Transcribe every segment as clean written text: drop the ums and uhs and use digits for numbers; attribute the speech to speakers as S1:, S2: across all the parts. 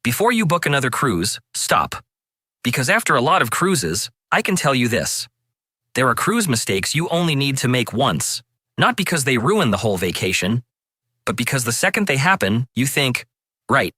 S1: Before you book another cruise, stop. Because after a lot of cruises, I can tell you this. There are cruise mistakes you only need to make once, not because they ruin the whole vacation, but because the second they happen, you think, right,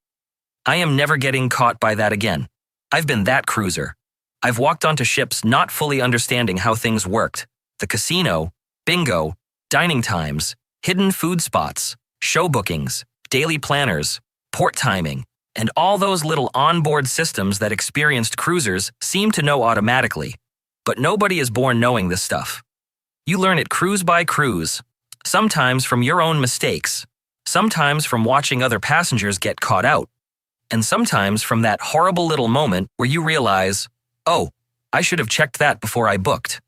S1: I am never getting caught by that again. I've been that cruiser. I've walked onto ships not fully understanding how things worked. The casino, bingo, dining times, hidden food spots, show bookings, daily planners, port timing, and all those little onboard systems that experienced cruisers seem to know automatically. But nobody is born knowing this stuff. You learn it cruise by cruise, sometimes from your own mistakes, sometimes from watching other passengers get caught out, and sometimes from that horrible little moment where you realize, oh, I should have checked that before I booked.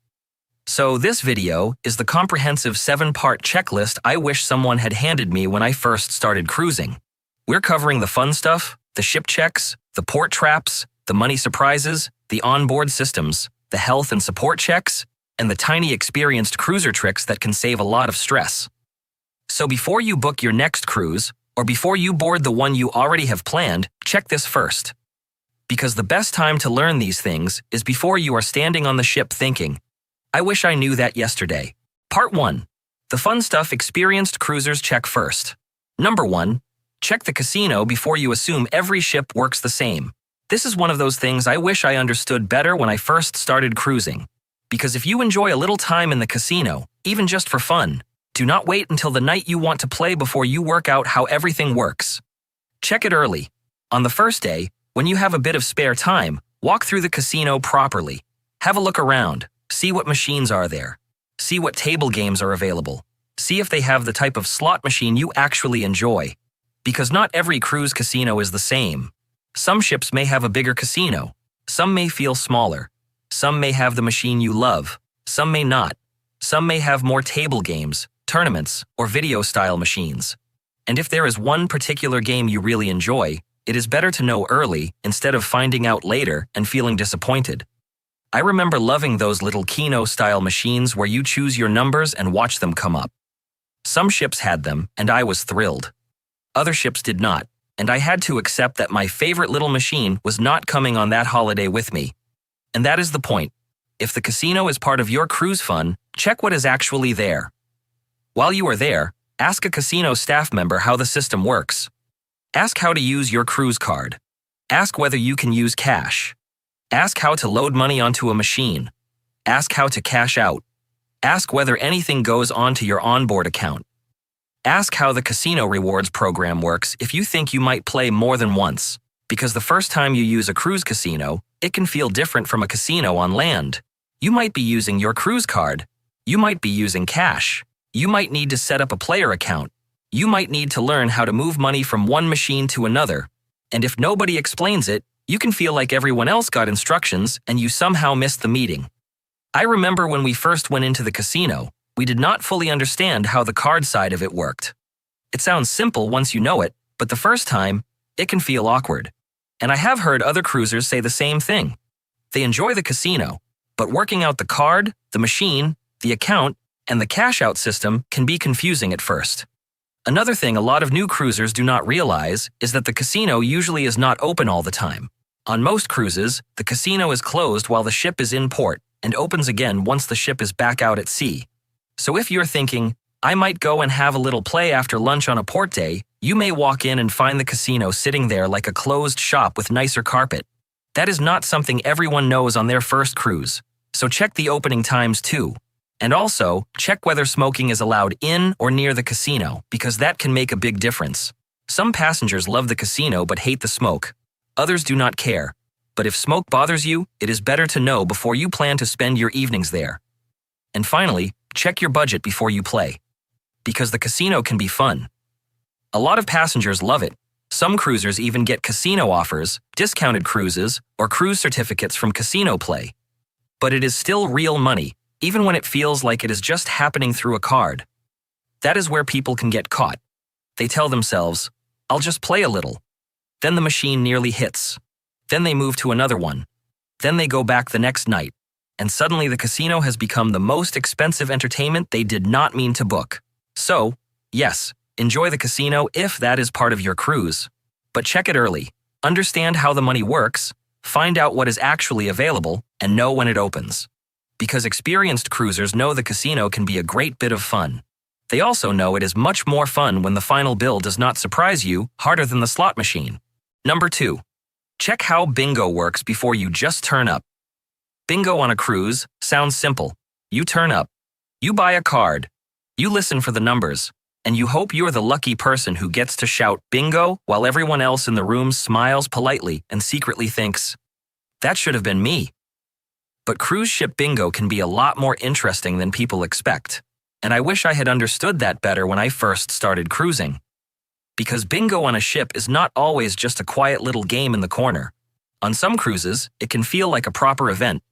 S1: So this video is the comprehensive 7-part checklist I wish someone had handed me when I first started cruising. We're covering the fun stuff, the ship checks, the port traps, the money surprises, the onboard systems, the health and support checks, and the tiny experienced cruiser tricks that can save a lot of stress. So before you book your next cruise, or before you board the one you already have planned, check this first. Because the best time to learn these things is before you are standing on the ship thinking, I wish I knew that yesterday. Part 1. The fun stuff experienced cruisers check first. Number 1. Check the casino before you assume every ship works the same. This is one of those things I wish I understood better when I first started cruising. Because if you enjoy a little time in the casino, even just for fun, do not wait until the night you want to play before you work out how everything works. Check it early. On the first day, when you have a bit of spare time, walk through the casino properly. Have a look around. See what machines are there. See what table games are available. See if they have the type of slot machine you actually enjoy. Because not every cruise casino is the same. Some ships may have a bigger casino. Some may feel smaller. Some may have the machine you love. Some may not. Some may have more table games, tournaments, or video-style machines. And if there is one particular game you really enjoy, it is better to know early instead of finding out later and feeling disappointed. I remember loving those little Keno-style machines where you choose your numbers and watch them come up. Some ships had them, and I was thrilled. Other ships did not, and I had to accept that my favorite little machine was not coming on that holiday with me. And that is the point. If the casino is part of your cruise fun, check what is actually there. While you are there, ask a casino staff member how the system works. Ask how to use your cruise card. Ask whether you can use cash. Ask how to load money onto a machine. Ask how to cash out. Ask whether anything goes onto your onboard account. Ask how the casino rewards program works if you think you might play more than once, because the first time you use a cruise casino, it can feel different from a casino on land. You might be using your cruise card. You might be using cash. You might need to set up a player account. You might need to learn how to move money from one machine to another. And if nobody explains it, you can feel like everyone else got instructions and you somehow missed the meeting. I remember when we first went into the casino, we did not fully understand how the card side of it worked. It sounds simple once you know it, but the first time, it can feel awkward. And I have heard other cruisers say the same thing. They enjoy the casino, but working out the card, the machine, the account, and the cash-out system can be confusing at first. Another thing a lot of new cruisers do not realize is that the casino usually is not open all the time. On most cruises, the casino is closed while the ship is in port and opens again once the ship is back out at sea. So if you're thinking, I might go and have a little play after lunch on a port day, you may walk in and find the casino sitting there like a closed shop with nicer carpet. That is not something everyone knows on their first cruise, so check the opening times too. And also, check whether smoking is allowed in or near the casino, because that can make a big difference. Some passengers love the casino but hate the smoke. Others do not care. But if smoke bothers you, it is better to know before you plan to spend your evenings there. And finally, check your budget before you play. Because the casino can be fun. A lot of passengers love it. Some cruisers even get casino offers, discounted cruises, or cruise certificates from casino play. But it is still real money, even when it feels like it is just happening through a card. That is where people can get caught. They tell themselves, I'll just play a little. Then the machine nearly hits. Then they move to another one. Then they go back the next night. And suddenly the casino has become the most expensive entertainment they did not mean to book. So, yes, enjoy the casino if that is part of your cruise. But check it early. Understand how the money works, find out what is actually available, and know when it opens. Because experienced cruisers know the casino can be a great bit of fun. They also know it is much more fun when the final bill does not surprise you harder than the slot machine. Number 2. Check how bingo works before you just turn up. Bingo on a cruise sounds simple. You turn up. You buy a card. You listen for the numbers. And you hope you're the lucky person who gets to shout bingo while everyone else in the room smiles politely and secretly thinks, "That should have been me." But cruise ship bingo can be a lot more interesting than people expect. And I wish I had understood that better when I first started cruising. Because bingo on a ship is not always just a quiet little game in the corner. On some cruises, it can feel like a proper event.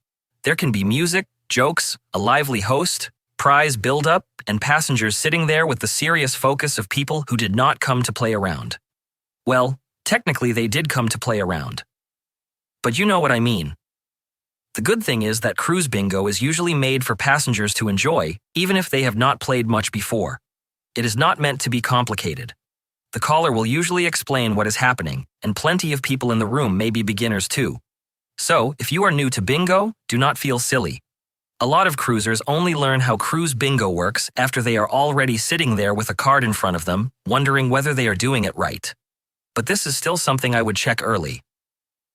S1: There can be music, jokes, a lively host, prize build-up, and passengers sitting there with the serious focus of people who did not come to play around. Well, technically they did come to play around. But you know what I mean. The good thing is that cruise bingo is usually made for passengers to enjoy, even if they have not played much before. It is not meant to be complicated. The caller will usually explain what is happening, and plenty of people in the room may be beginners too. So, if you are new to bingo, do not feel silly. A lot of cruisers only learn how cruise bingo works after they are already sitting there with a card in front of them, wondering whether they are doing it right. But this is still something I would check early.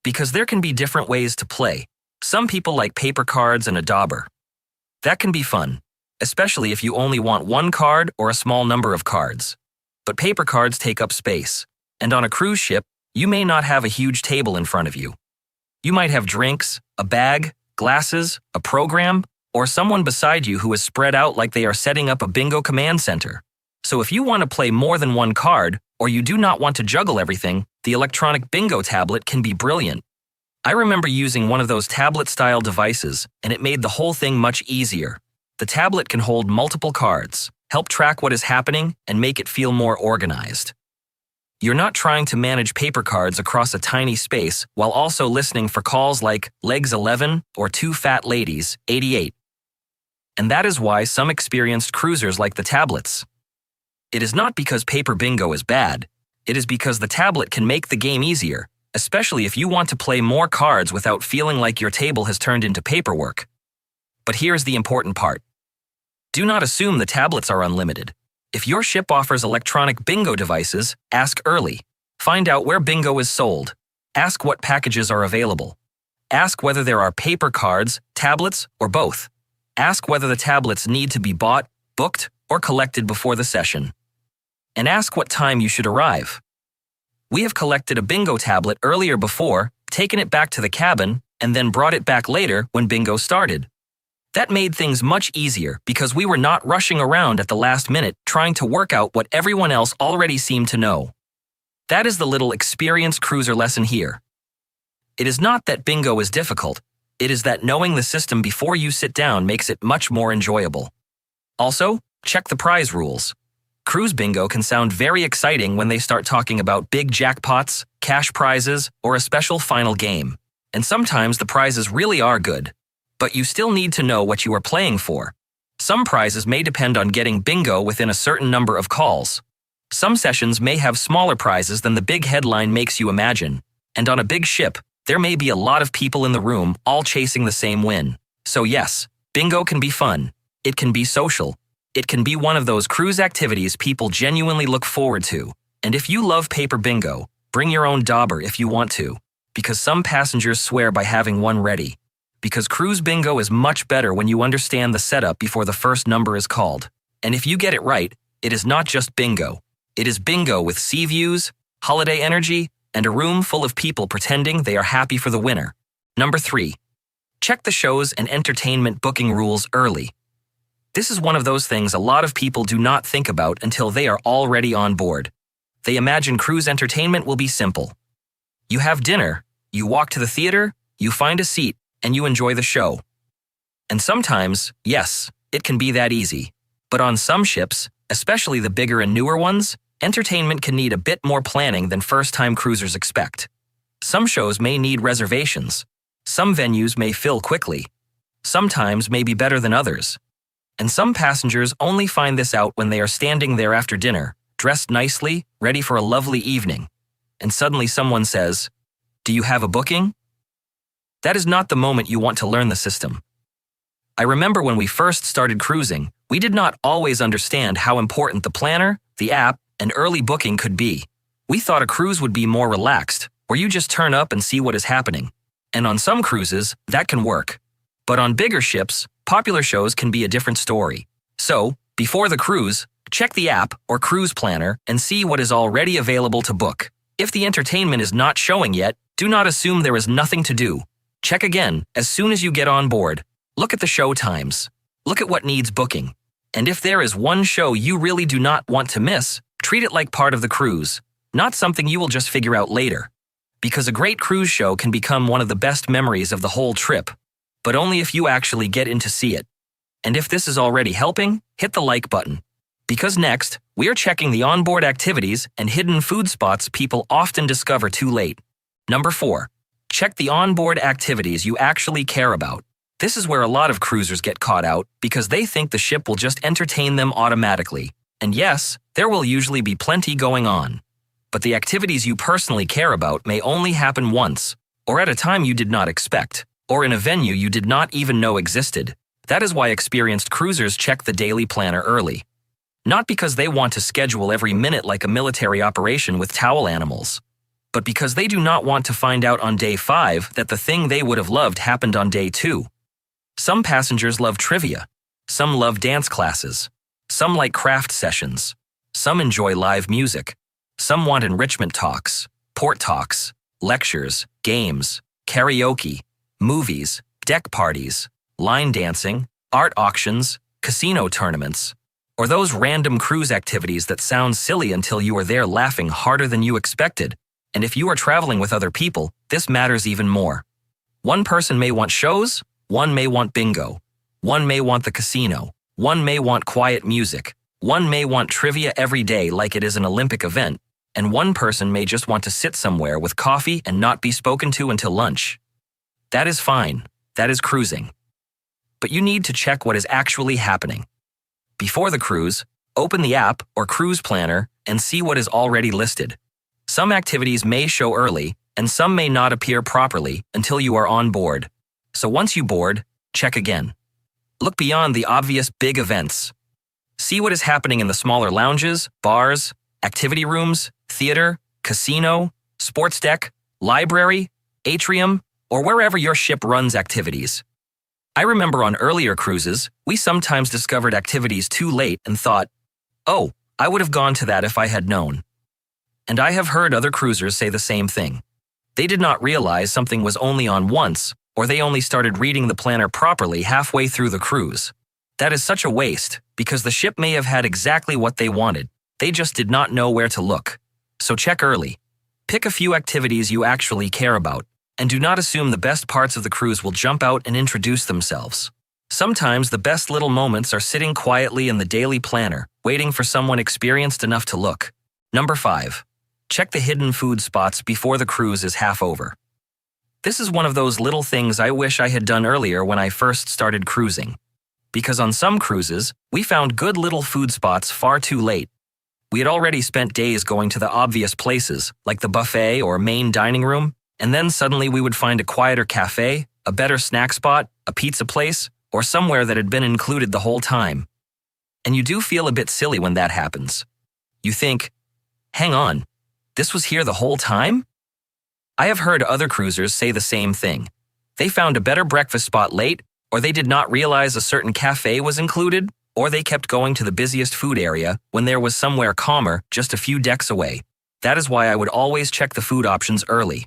S1: Because there can be different ways to play. Some people like paper cards and a dauber. That can be fun, especially if you only want one card or a small number of cards. But paper cards take up space, and on a cruise ship, you may not have a huge table in front of you. You might have drinks, a bag, glasses, a program, or someone beside you who is spread out like they are setting up a bingo command center. So if you want to play more than one card, or you do not want to juggle everything, the electronic bingo tablet can be brilliant. I remember using one of those tablet-style devices, and it made the whole thing much easier. The tablet can hold multiple cards, help track what is happening, and make it feel more organized. You're not trying to manage paper cards across a tiny space while also listening for calls like Legs 11 or Two Fat Ladies, 88. And that is why some experienced cruisers like the tablets. It is not because paper bingo is bad. It is because the tablet can make the game easier, especially if you want to play more cards without feeling like your table has turned into paperwork. But here's the important part. Do not assume the tablets are unlimited. If your ship offers electronic bingo devices, ask early. Find out where bingo is sold. Ask what packages are available. Ask whether there are paper cards, tablets, or both. Ask whether the tablets need to be bought, booked, or collected before the session. And ask what time you should arrive. We have collected a bingo tablet earlier before, taken it back to the cabin, and then brought it back later when bingo started. That made things much easier because we were not rushing around at the last minute trying to work out what everyone else already seemed to know. That is the little experienced cruiser lesson here. It is not that bingo is difficult, it is that knowing the system before you sit down makes it much more enjoyable. Also, check the prize rules. Cruise bingo can sound very exciting when they start talking about big jackpots, cash prizes, or a special final game. And sometimes the prizes really are good. But you still need to know what you are playing for. Some prizes may depend on getting bingo within a certain number of calls. Some sessions may have smaller prizes than the big headline makes you imagine. And on a big ship, there may be a lot of people in the room all chasing the same win. So yes, bingo can be fun. It can be social. It can be one of those cruise activities people genuinely look forward to. And if you love paper bingo, bring your own dauber if you want to. Because some passengers swear by having one ready. Because cruise bingo is much better when you understand the setup before the first number is called. And if you get it right, it is not just bingo. It is bingo with sea views, holiday energy, and a room full of people pretending they are happy for the winner. Number 3. Check the shows and entertainment booking rules early. This is one of those things a lot of people do not think about until they are already on board. They imagine cruise entertainment will be simple. You have dinner, you walk to the theater, you find a seat, and you enjoy the show. And sometimes, yes, it can be that easy. But on some ships, especially the bigger and newer ones, entertainment can need a bit more planning than first-time cruisers expect. Some shows may need reservations. Some venues may fill quickly. Sometimes may be better than others. And some passengers only find this out when they are standing there after dinner, dressed nicely, ready for a lovely evening. And suddenly someone says, Do you have a booking? That is not the moment you want to learn the system. I remember when we first started cruising, we did not always understand how important the planner, the app, and early booking could be. We thought a cruise would be more relaxed, where you just turn up and see what is happening. And on some cruises, that can work. But on bigger ships, popular shows can be a different story. So, before the cruise, check the app or cruise planner and see what is already available to book. If the entertainment is not showing yet, do not assume there is nothing to do. Check again as soon as you get on board. Look at the show times. Look at what needs booking. And if there is one show you really do not want to miss, treat it like part of the cruise, not something you will just figure out later. Because a great cruise show can become one of the best memories of the whole trip, but only if you actually get in to see it. And if this is already helping, hit the like button. Because next, we are checking the onboard activities and hidden food spots people often discover too late. Number 4. Check the onboard activities you actually care about. This is where a lot of cruisers get caught out because they think the ship will just entertain them automatically. And yes, there will usually be plenty going on. But the activities you personally care about may only happen once, or at a time you did not expect, or in a venue you did not even know existed. That is why experienced cruisers check the daily planner early. Not because they want to schedule every minute like a military operation with towel animals, but because they do not want to find out on day 5 that the thing they would have loved happened on day 2. Some passengers love trivia. Some love dance classes. Some like craft sessions. Some enjoy live music. Some want enrichment talks, port talks, lectures, games, karaoke, movies, deck parties, line dancing, art auctions, casino tournaments, or those random cruise activities that sound silly until you are there laughing harder than you expected. And if you are traveling with other people, this matters even more. One person may want shows, one may want bingo, one may want the casino, one may want quiet music, one may want trivia every day like it is an Olympic event, and one person may just want to sit somewhere with coffee and not be spoken to until lunch. That is fine. That is cruising. But you need to check what is actually happening. Before the cruise, open the app or cruise planner and see what is already listed. Some activities may show early, and some may not appear properly until you are on board. So once you board, check again. Look beyond the obvious big events. See what is happening in the smaller lounges, bars, activity rooms, theater, casino, sports deck, library, atrium, or wherever your ship runs activities. I remember on earlier cruises, we sometimes discovered activities too late and thought, oh, I would have gone to that if I had known. And I have heard other cruisers say the same thing. They did not realize something was only on once, or they only started reading the planner properly halfway through the cruise. That is such a waste, because the ship may have had exactly what they wanted. They just did not know where to look. So check early. Pick a few activities you actually care about, and do not assume the best parts of the cruise will jump out and introduce themselves. Sometimes the best little moments are sitting quietly in the daily planner, waiting for someone experienced enough to look. Number 5. Check the hidden food spots before the cruise is half over. This is one of those little things I wish I had done earlier when I first started cruising. Because on some cruises, we found good little food spots far too late. We had already spent days going to the obvious places, like the buffet or main dining room, and then suddenly we would find a quieter cafe, a better snack spot, a pizza place, or somewhere that had been included the whole time. And you do feel a bit silly when that happens. You think, hang on, this was here the whole time? I have heard other cruisers say the same thing. They found a better breakfast spot late, or they did not realize a certain cafe was included, or they kept going to the busiest food area when there was somewhere calmer just a few decks away. That is why I would always check the food options early.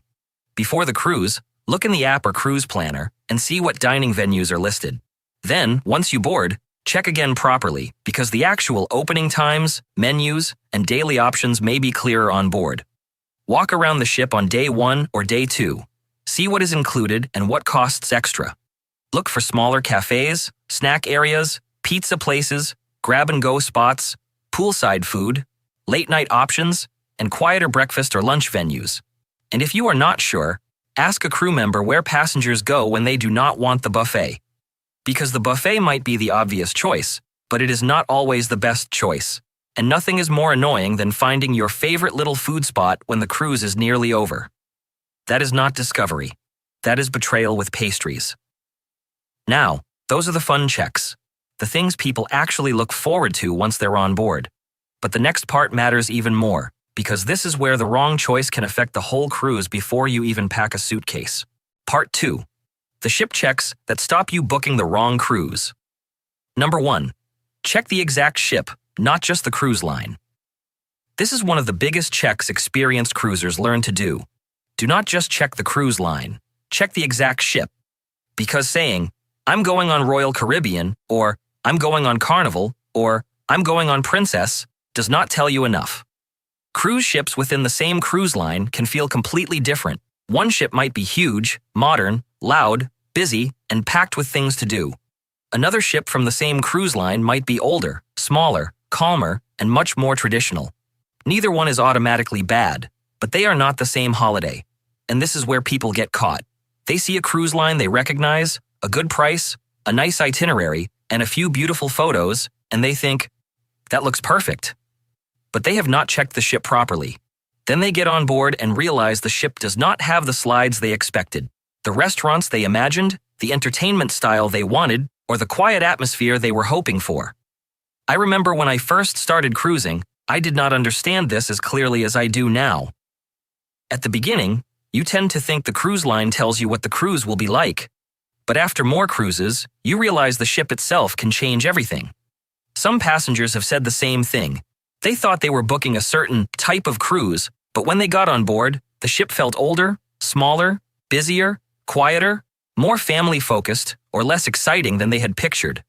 S1: Before the cruise, look in the app or cruise planner and see what dining venues are listed. Then, once you board, check again properly because the actual opening times, menus, and daily options may be clearer on board. Walk around the ship on day 1 or day 2. See what is included and what costs extra. Look for smaller cafes, snack areas, pizza places, grab-and-go spots, poolside food, late-night options, and quieter breakfast or lunch venues. And if you are not sure, ask a crew member where passengers go when they do not want the buffet. Because the buffet might be the obvious choice, but it is not always the best choice. And nothing is more annoying than finding your favorite little food spot when the cruise is nearly over. That is not discovery. That is betrayal with pastries. Now, those are the fun checks, the things people actually look forward to once they're on board. But the next part matters even more, because this is where the wrong choice can affect the whole cruise before you even pack a suitcase. Part 2. The ship checks that stop you booking the wrong cruise. Number 1. Check the exact ship, not just the cruise line. This is one of the biggest checks experienced cruisers learn to do. Do not just check the cruise line, check the exact ship. Because saying, "I'm going on Royal Caribbean," or "I'm going on Carnival," or "I'm going on Princess," does not tell you enough. Cruise ships within the same cruise line can feel completely different. One ship might be huge, modern, loud, busy, and packed with things to do. Another ship from the same cruise line might be older, smaller, calmer, and much more traditional. Neither one is automatically bad, but they are not the same holiday. And this is where people get caught. They see a cruise line they recognize, a good price, a nice itinerary, and a few beautiful photos, and they think, "That looks perfect." But they have not checked the ship properly. Then they get on board and realize the ship does not have the slides they expected, the restaurants they imagined, the entertainment style they wanted, or the quiet atmosphere they were hoping for. I remember when I first started cruising, I did not understand this as clearly as I do now. At the beginning, you tend to think the cruise line tells you what the cruise will be like. But after more cruises, you realize the ship itself can change everything. Some passengers have said the same thing. They thought they were booking a certain type of cruise, but when they got on board, the ship felt older, smaller, busier, quieter, more family-focused, or less exciting than they had pictured.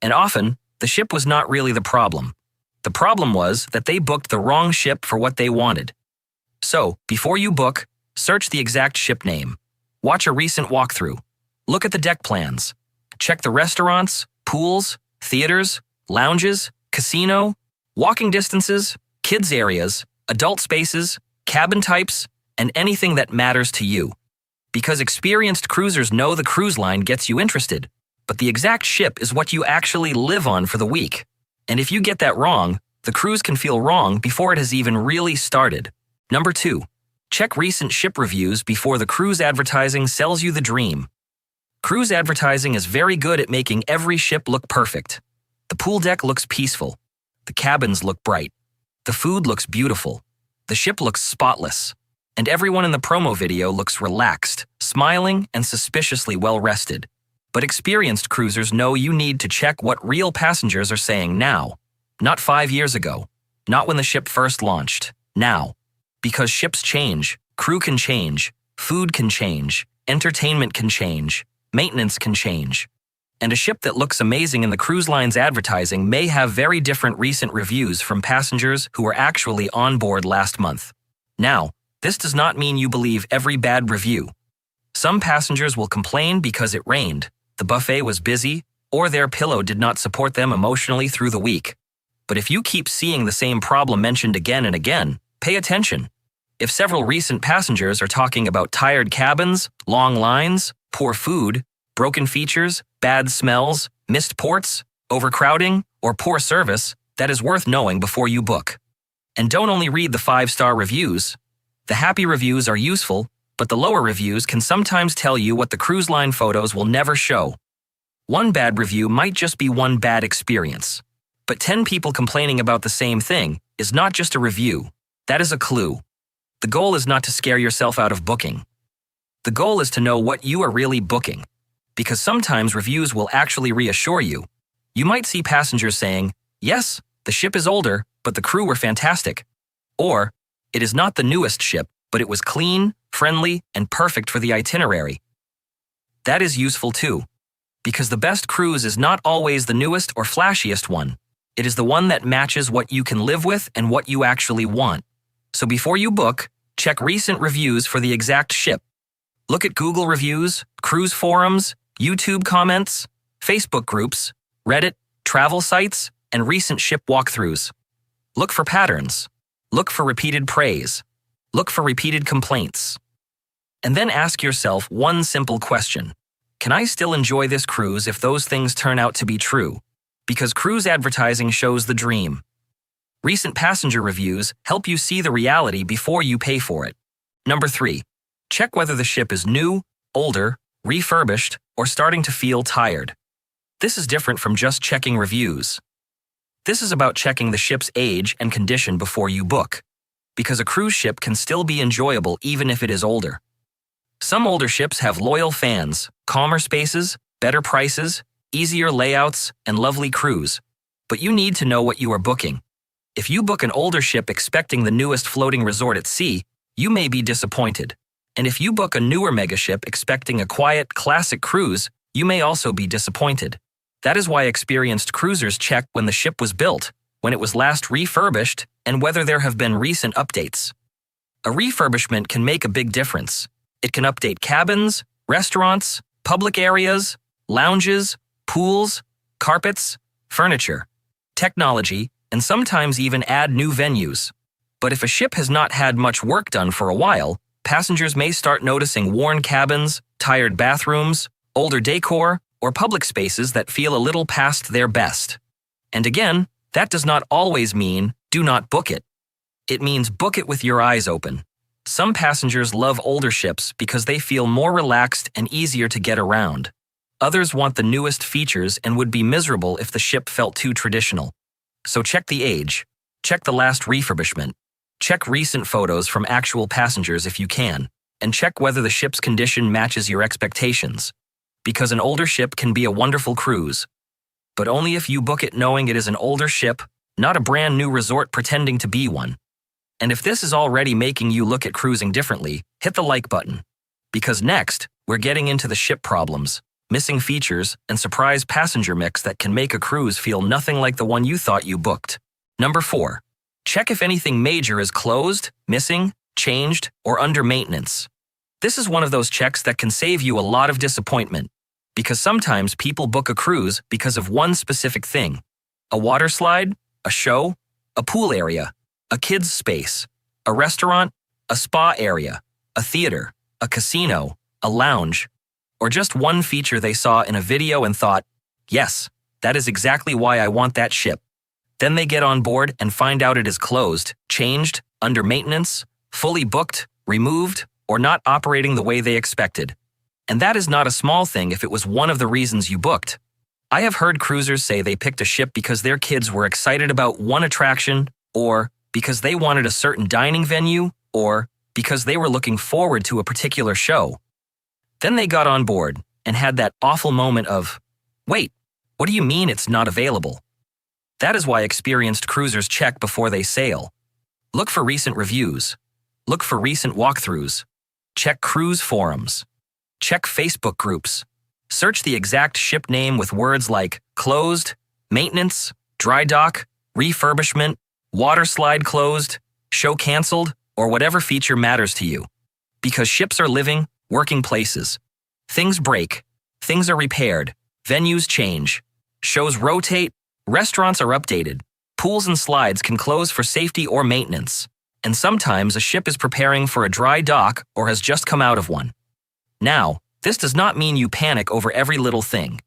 S1: And often, the ship was not really the problem. The problem was that they booked the wrong ship for what they wanted. So, before you book, search the exact ship name. Watch a recent walkthrough. Look at the deck plans. Check the restaurants, pools, theaters, lounges, casino, walking distances, kids areas, adult spaces, cabin types, and anything that matters to you. Because experienced cruisers know the cruise line gets you interested, but the exact ship is what you actually live on for the week. And if you get that wrong, the cruise can feel wrong before it has even really started. Number 2. Check recent ship reviews before the cruise advertising sells you the dream. Cruise advertising is very good at making every ship look perfect. The pool deck looks peaceful. The cabins look bright. The food looks beautiful. The ship looks spotless. And everyone in the promo video looks relaxed, smiling, and suspiciously well-rested. But experienced cruisers know you need to check what real passengers are saying now. Not 5 years ago. Not when the ship first launched. Now. Because ships change, crew can change, food can change, entertainment can change, maintenance can change. And a ship that looks amazing in the cruise line's advertising may have very different recent reviews from passengers who were actually on board last month. Now, this does not mean you believe every bad review. Some passengers will complain because it rained, the buffet was busy, or their pillow did not support them emotionally through the week. But if you keep seeing the same problem mentioned again and again, pay attention. If several recent passengers are talking about tired cabins, long lines, poor food, broken features, bad smells, missed ports, overcrowding, or poor service, that is worth knowing before you book. And don't only read the 5-star reviews. The happy reviews are useful, but the lower reviews can sometimes tell you what the cruise line photos will never show. One bad review might just be one bad experience. But 10 people complaining about the same thing is not just a review. That is a clue. The goal is not to scare yourself out of booking. The goal is to know what you are really booking. Because sometimes reviews will actually reassure you. You might see passengers saying, "Yes, the ship is older, but the crew were fantastic." Or, "It is not the newest ship, but it was clean, friendly, and perfect for the itinerary." That is useful too. Because the best cruise is not always the newest or flashiest one. It is the one that matches what you can live with and what you actually want. So before you book, check recent reviews for the exact ship. Look at Google reviews, cruise forums, YouTube comments, Facebook groups, Reddit, travel sites, and recent ship walkthroughs. Look for patterns. Look for repeated praise. Look for repeated complaints. And then ask yourself one simple question. Can I still enjoy this cruise if those things turn out to be true? Because cruise advertising shows the dream. Recent passenger reviews help you see the reality before you pay for it. Number 3. Check whether the ship is new, older, refurbished, or starting to feel tired. This is different from just checking reviews. This is about checking the ship's age and condition before you book, because a cruise ship can still be enjoyable even if it is older. Some older ships have loyal fans, calmer spaces, better prices, easier layouts, and lovely crews, but you need to know what you are booking. If you book an older ship expecting the newest floating resort at sea, you may be disappointed. And if you book a newer megaship expecting a quiet, classic cruise, you may also be disappointed. That is why experienced cruisers check when the ship was built, when it was last refurbished, and whether there have been recent updates. A refurbishment can make a big difference. It can update cabins, restaurants, public areas, lounges, pools, carpets, furniture, technology, and sometimes even add new venues. But if a ship has not had much work done for a while, passengers may start noticing worn cabins, tired bathrooms, older decor, or public spaces that feel a little past their best. And again, that does not always mean do not book it. It means book it with your eyes open. Some passengers love older ships because they feel more relaxed and easier to get around. Others want the newest features and would be miserable if the ship felt too traditional. So check the age. Check the last refurbishment. Check recent photos from actual passengers if you can, and check whether the ship's condition matches your expectations. Because an older ship can be a wonderful cruise, but only if you book it knowing it is an older ship, not a brand new resort pretending to be one. And if this is already making you look at cruising differently, hit the like button. Because next, we're getting into the ship problems, missing features, and surprise passenger mix that can make a cruise feel nothing like the one you thought you booked. Number 4. Check if anything major is closed, missing, changed, or under maintenance. This is one of those checks that can save you a lot of disappointment, because sometimes people book a cruise because of one specific thing: a water slide, a show, a pool area, a kids' space, a restaurant, a spa area, a theater, a casino, a lounge, or just one feature they saw in a video and thought, yes, that is exactly why I want that ship. Then they get on board and find out it is closed, changed, under maintenance, fully booked, removed, or not operating the way they expected. And that is not a small thing if it was one of the reasons you booked. I have heard cruisers say they picked a ship because their kids were excited about one attraction, or because they wanted a certain dining venue, or because they were looking forward to a particular show. Then they got on board and had that awful moment of, wait, what do you mean it's not available? That is why experienced cruisers check before they sail. Look for recent reviews. Look for recent walkthroughs. Check cruise forums. Check Facebook groups. Search the exact ship name with words like closed, maintenance, dry dock, refurbishment, water slide closed, show canceled, or whatever feature matters to you. Because ships are living, working places. Things break. Things are repaired. Venues change. Shows rotate. Restaurants are updated. Pools and slides can close for safety or maintenance. And sometimes a ship is preparing for a dry dock or has just come out of one. Now, this does not mean you panic over every little thing.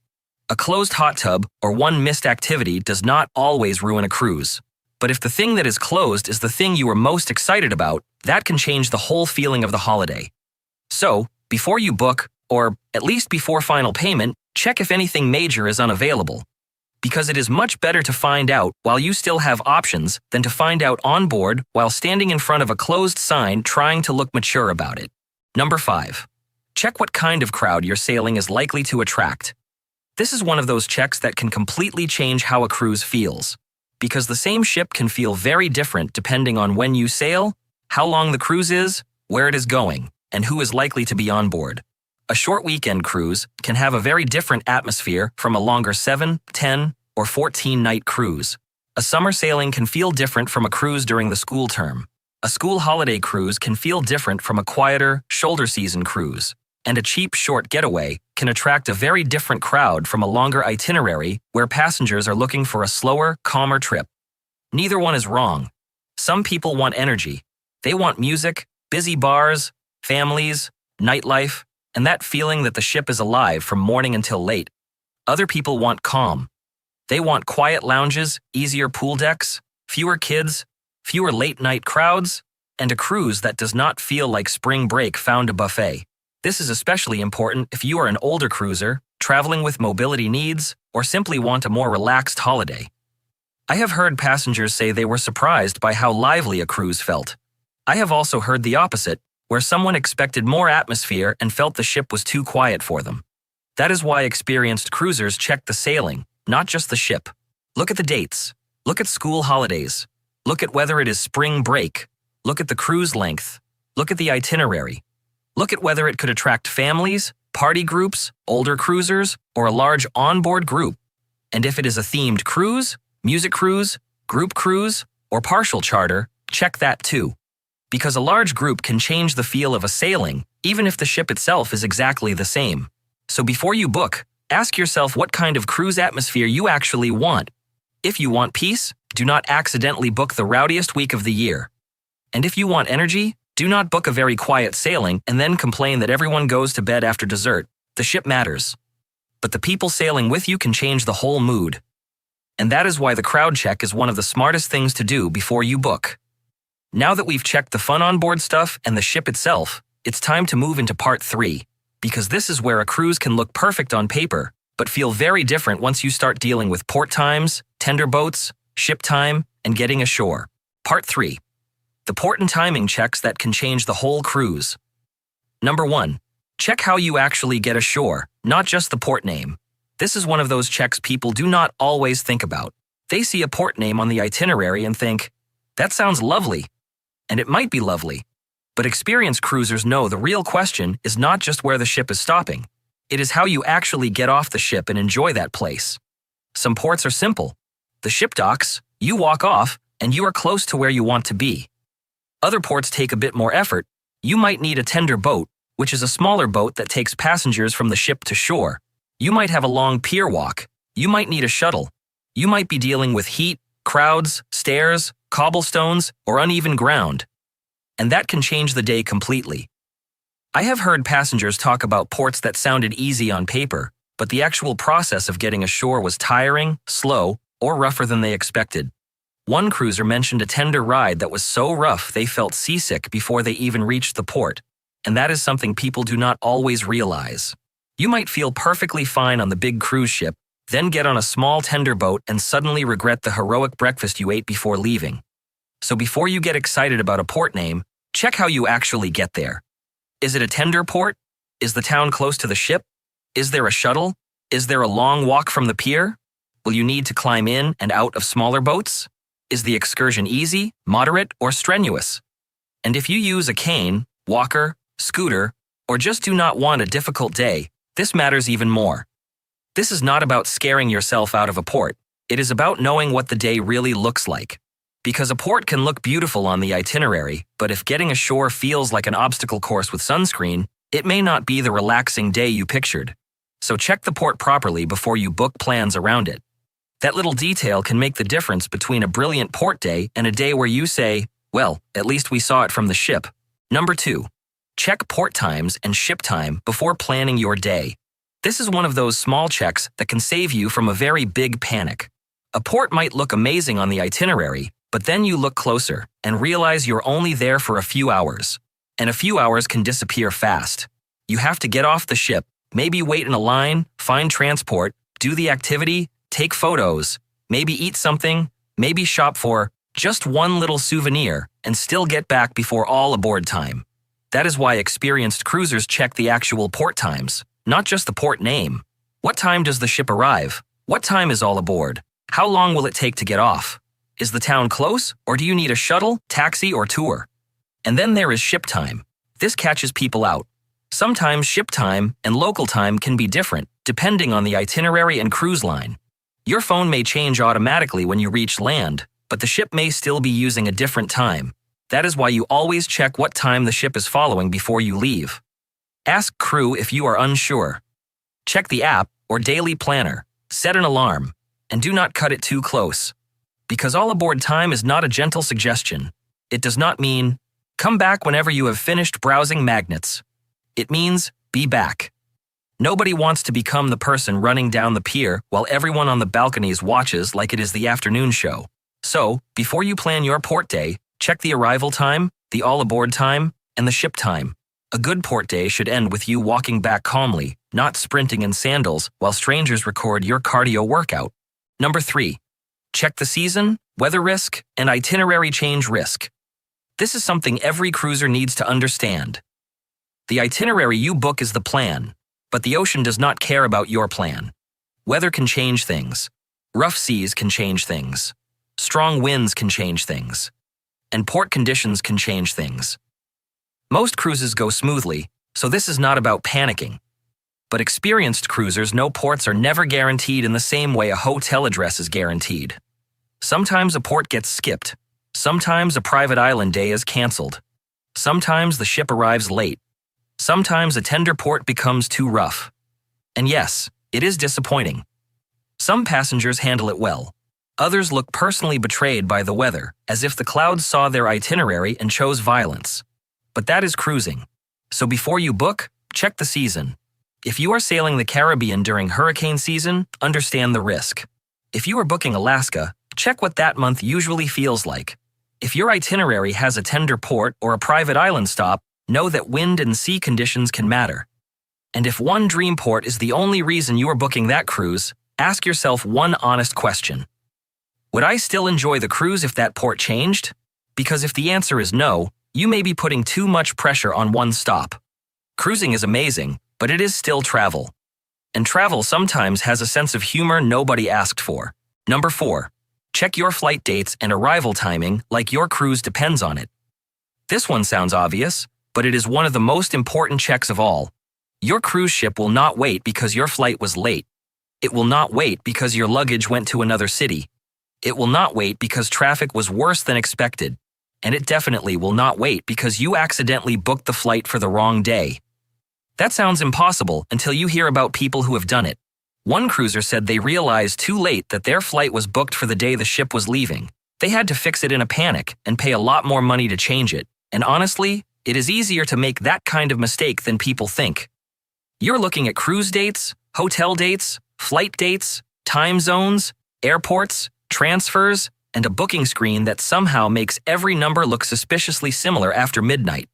S1: A closed hot tub or one missed activity does not always ruin a cruise. But if the thing that is closed is the thing you are most excited about, that can change the whole feeling of the holiday. So, before you book, or at least before final payment, check if anything major is unavailable. Because it is much better to find out while you still have options than to find out on board while standing in front of a closed sign trying to look mature about it. Number 5. Check what kind of crowd your sailing is likely to attract. This is one of those checks that can completely change how a cruise feels. Because the same ship can feel very different depending on when you sail, how long the cruise is, where it is going, and who is likely to be on board. A short weekend cruise can have a very different atmosphere from a longer 7, 10, or 14-night cruise. A summer sailing can feel different from a cruise during the school term. A school holiday cruise can feel different from a quieter, shoulder season cruise. And a cheap, short getaway can attract a very different crowd from a longer itinerary where passengers are looking for a slower, calmer trip. Neither one is wrong. Some people want energy. They want music, busy bars, families, nightlife, and that feeling that the ship is alive from morning until late. Other people want calm. They want quiet lounges, easier pool decks, fewer kids, fewer late-night crowds, and a cruise that does not feel like spring break found a buffet. This is especially important if you are an older cruiser, traveling with mobility needs, or simply want a more relaxed holiday. I have heard passengers say they were surprised by how lively a cruise felt. I have also heard the opposite, where someone expected more atmosphere and felt the ship was too quiet for them. That is why experienced cruisers check the sailing, not just the ship. Look at the dates. Look at school holidays. Look at whether it is spring break. Look at the cruise length. Look at the itinerary. Look at whether it could attract families, party groups, older cruisers, or a large onboard group. And if it is a themed cruise, music cruise, group cruise, or partial charter, check that too. Because a large group can change the feel of a sailing, even if the ship itself is exactly the same. So before you book, ask yourself what kind of cruise atmosphere you actually want. If you want peace, do not accidentally book the rowdiest week of the year. And if you want energy, do not book a very quiet sailing and then complain that everyone goes to bed after dessert. The ship matters. But the people sailing with you can change the whole mood. And that is why the crowd check is one of the smartest things to do before you book. Now that we've checked the fun onboard stuff and the ship itself, it's time to move into part 3, because this is where a cruise can look perfect on paper, but feel very different once you start dealing with port times, tender boats, ship time, and getting ashore. Part 3. The port and timing checks that can change the whole cruise. Number 1. Check how you actually get ashore, not just the port name. This is one of those checks people do not always think about. They see a port name on the itinerary and think, that sounds lovely. And it might be lovely. But experienced cruisers know the real question is not just where the ship is stopping. It is how you actually get off the ship and enjoy that place. Some ports are simple. The ship docks, you walk off, and you are close to where you want to be. Other ports take a bit more effort. You might need a tender boat, which is a smaller boat that takes passengers from the ship to shore. You might have a long pier walk. You might need a shuttle. You might be dealing with heat, crowds, stairs, cobblestones, or uneven ground. And that can change the day completely. I have heard passengers talk about ports that sounded easy on paper, but the actual process of getting ashore was tiring, slow, or rougher than they expected. One cruiser mentioned a tender ride that was so rough they felt seasick before they even reached the port, and that is something people do not always realize. You might feel perfectly fine on the big cruise ship, then get on a small tender boat and suddenly regret the heroic breakfast you ate before leaving. So before you get excited about a port name, check how you actually get there. Is it a tender port? Is the town close to the ship? Is there a shuttle? Is there a long walk from the pier? Will you need to climb in and out of smaller boats? Is the excursion easy, moderate, or strenuous? And if you use a cane, walker, scooter, or just do not want a difficult day, this matters even more. This is not about scaring yourself out of a port. It is about knowing what the day really looks like. Because a port can look beautiful on the itinerary, but if getting ashore feels like an obstacle course with sunscreen, it may not be the relaxing day you pictured. So check the port properly before you book plans around it. That little detail can make the difference between a brilliant port day and a day where you say, well, at least we saw it from the ship. Number 2. Check port times and ship time before planning your day. This is one of those small checks that can save you from a very big panic. A port might look amazing on the itinerary, but then you look closer and realize you're only there for a few hours. And a few hours can disappear fast. You have to get off the ship, maybe wait in a line, find transport, do the activity, take photos, maybe eat something, maybe shop for just one little souvenir, and still get back before all aboard time. That is why experienced cruisers check the actual port times, not just the port name. What time does the ship arrive? What time is all aboard? How long will it take to get off? Is the town close, or do you need a shuttle, taxi, or tour? And then there is ship time. This catches people out. Sometimes ship time and local time can be different, depending on the itinerary and cruise line. Your phone may change automatically when you reach land, but the ship may still be using a different time. That is why you always check what time the ship is following before you leave. Ask crew if you are unsure. Check the app or daily planner, set an alarm, and do not cut it too close. Because all aboard time is not a gentle suggestion. It does not mean, come back whenever you have finished browsing magnets. It means, be back. Nobody wants to become the person running down the pier while everyone on the balconies watches like it is the afternoon show. So, before you plan your port day, check the arrival time, the all-aboard time, and the ship time. A good port day should end with you walking back calmly, not sprinting in sandals while strangers record your cardio workout. Number 3. Check the season, weather risk, and itinerary change risk. This is something every cruiser needs to understand. The itinerary you book is the plan, but the ocean does not care about your plan. Weather can change things. Rough seas can change things. Strong winds can change things. And port conditions can change things. Most cruises go smoothly, so this is not about panicking. But experienced cruisers know ports are never guaranteed in the same way a hotel address is guaranteed. Sometimes a port gets skipped. Sometimes a private island day is canceled. Sometimes the ship arrives late. Sometimes a tender port becomes too rough. And yes, it is disappointing. Some passengers handle it well. Others look personally betrayed by the weather, as if the clouds saw their itinerary and chose violence. But that is cruising. So before you book, check the season. If you are sailing the Caribbean during hurricane season, understand the risk. If you are booking Alaska, check what that month usually feels like. If your itinerary has a tender port or a private island stop, know that wind and sea conditions can matter. And if one dream port is the only reason you are booking that cruise, ask yourself one honest question. Would I still enjoy the cruise if that port changed? Because if the answer is no, you may be putting too much pressure on one stop. Cruising is amazing, but it is still travel. And travel sometimes has a sense of humor nobody asked for. Number 4. Check your flight dates and arrival timing like your cruise depends on it. This one sounds obvious, but it is one of the most important checks of all. Your cruise ship will not wait because your flight was late. It will not wait because your luggage went to another city. It will not wait because traffic was worse than expected. And it definitely will not wait because you accidentally booked the flight for the wrong day. That sounds impossible until you hear about people who have done it. One cruiser said they realized too late that their flight was booked for the day the ship was leaving. They had to fix it in a panic and pay a lot more money to change it. And honestly, it is easier to make that kind of mistake than people think. You're looking at cruise dates, hotel dates, flight dates, time zones, airports, transfers, and a booking screen that somehow makes every number look suspiciously similar after midnight.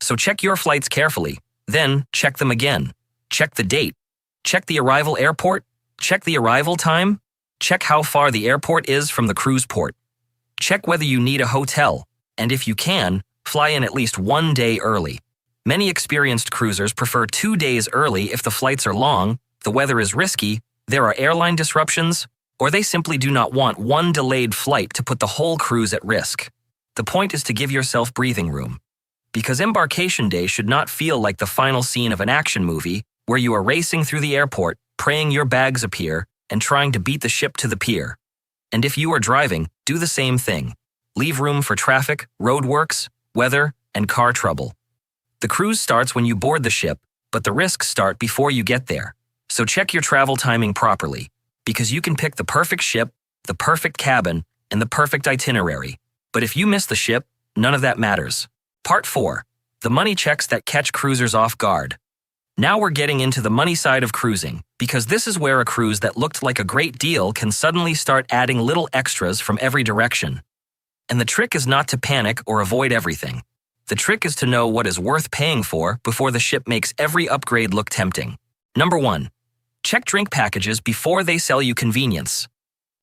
S1: So check your flights carefully, then check them again. Check the date. Check the arrival airport. Check the arrival time. Check how far the airport is from the cruise port. Check whether you need a hotel, and if you can, fly in at least 1 day early. Many experienced cruisers prefer 2 days early if the flights are long, the weather is risky, there are airline disruptions, or they simply do not want one delayed flight to put the whole cruise at risk. The point is to give yourself breathing room. Because embarkation day should not feel like the final scene of an action movie where you are racing through the airport, praying your bags appear, and trying to beat the ship to the pier. And if you are driving, do the same thing. Leave room for traffic, roadworks, weather, and car trouble. The cruise starts when you board the ship, but the risks start before you get there. So check your travel timing properly. Because you can pick the perfect ship, the perfect cabin, and the perfect itinerary. But if you miss the ship, none of that matters. Part 4. The money checks that catch cruisers off guard. Now we're getting into the money side of cruising, because this is where a cruise that looked like a great deal can suddenly start adding little extras from every direction. And the trick is not to panic or avoid everything. The trick is to know what is worth paying for before the ship makes every upgrade look tempting. Number 1. Check drink packages before they sell you convenience.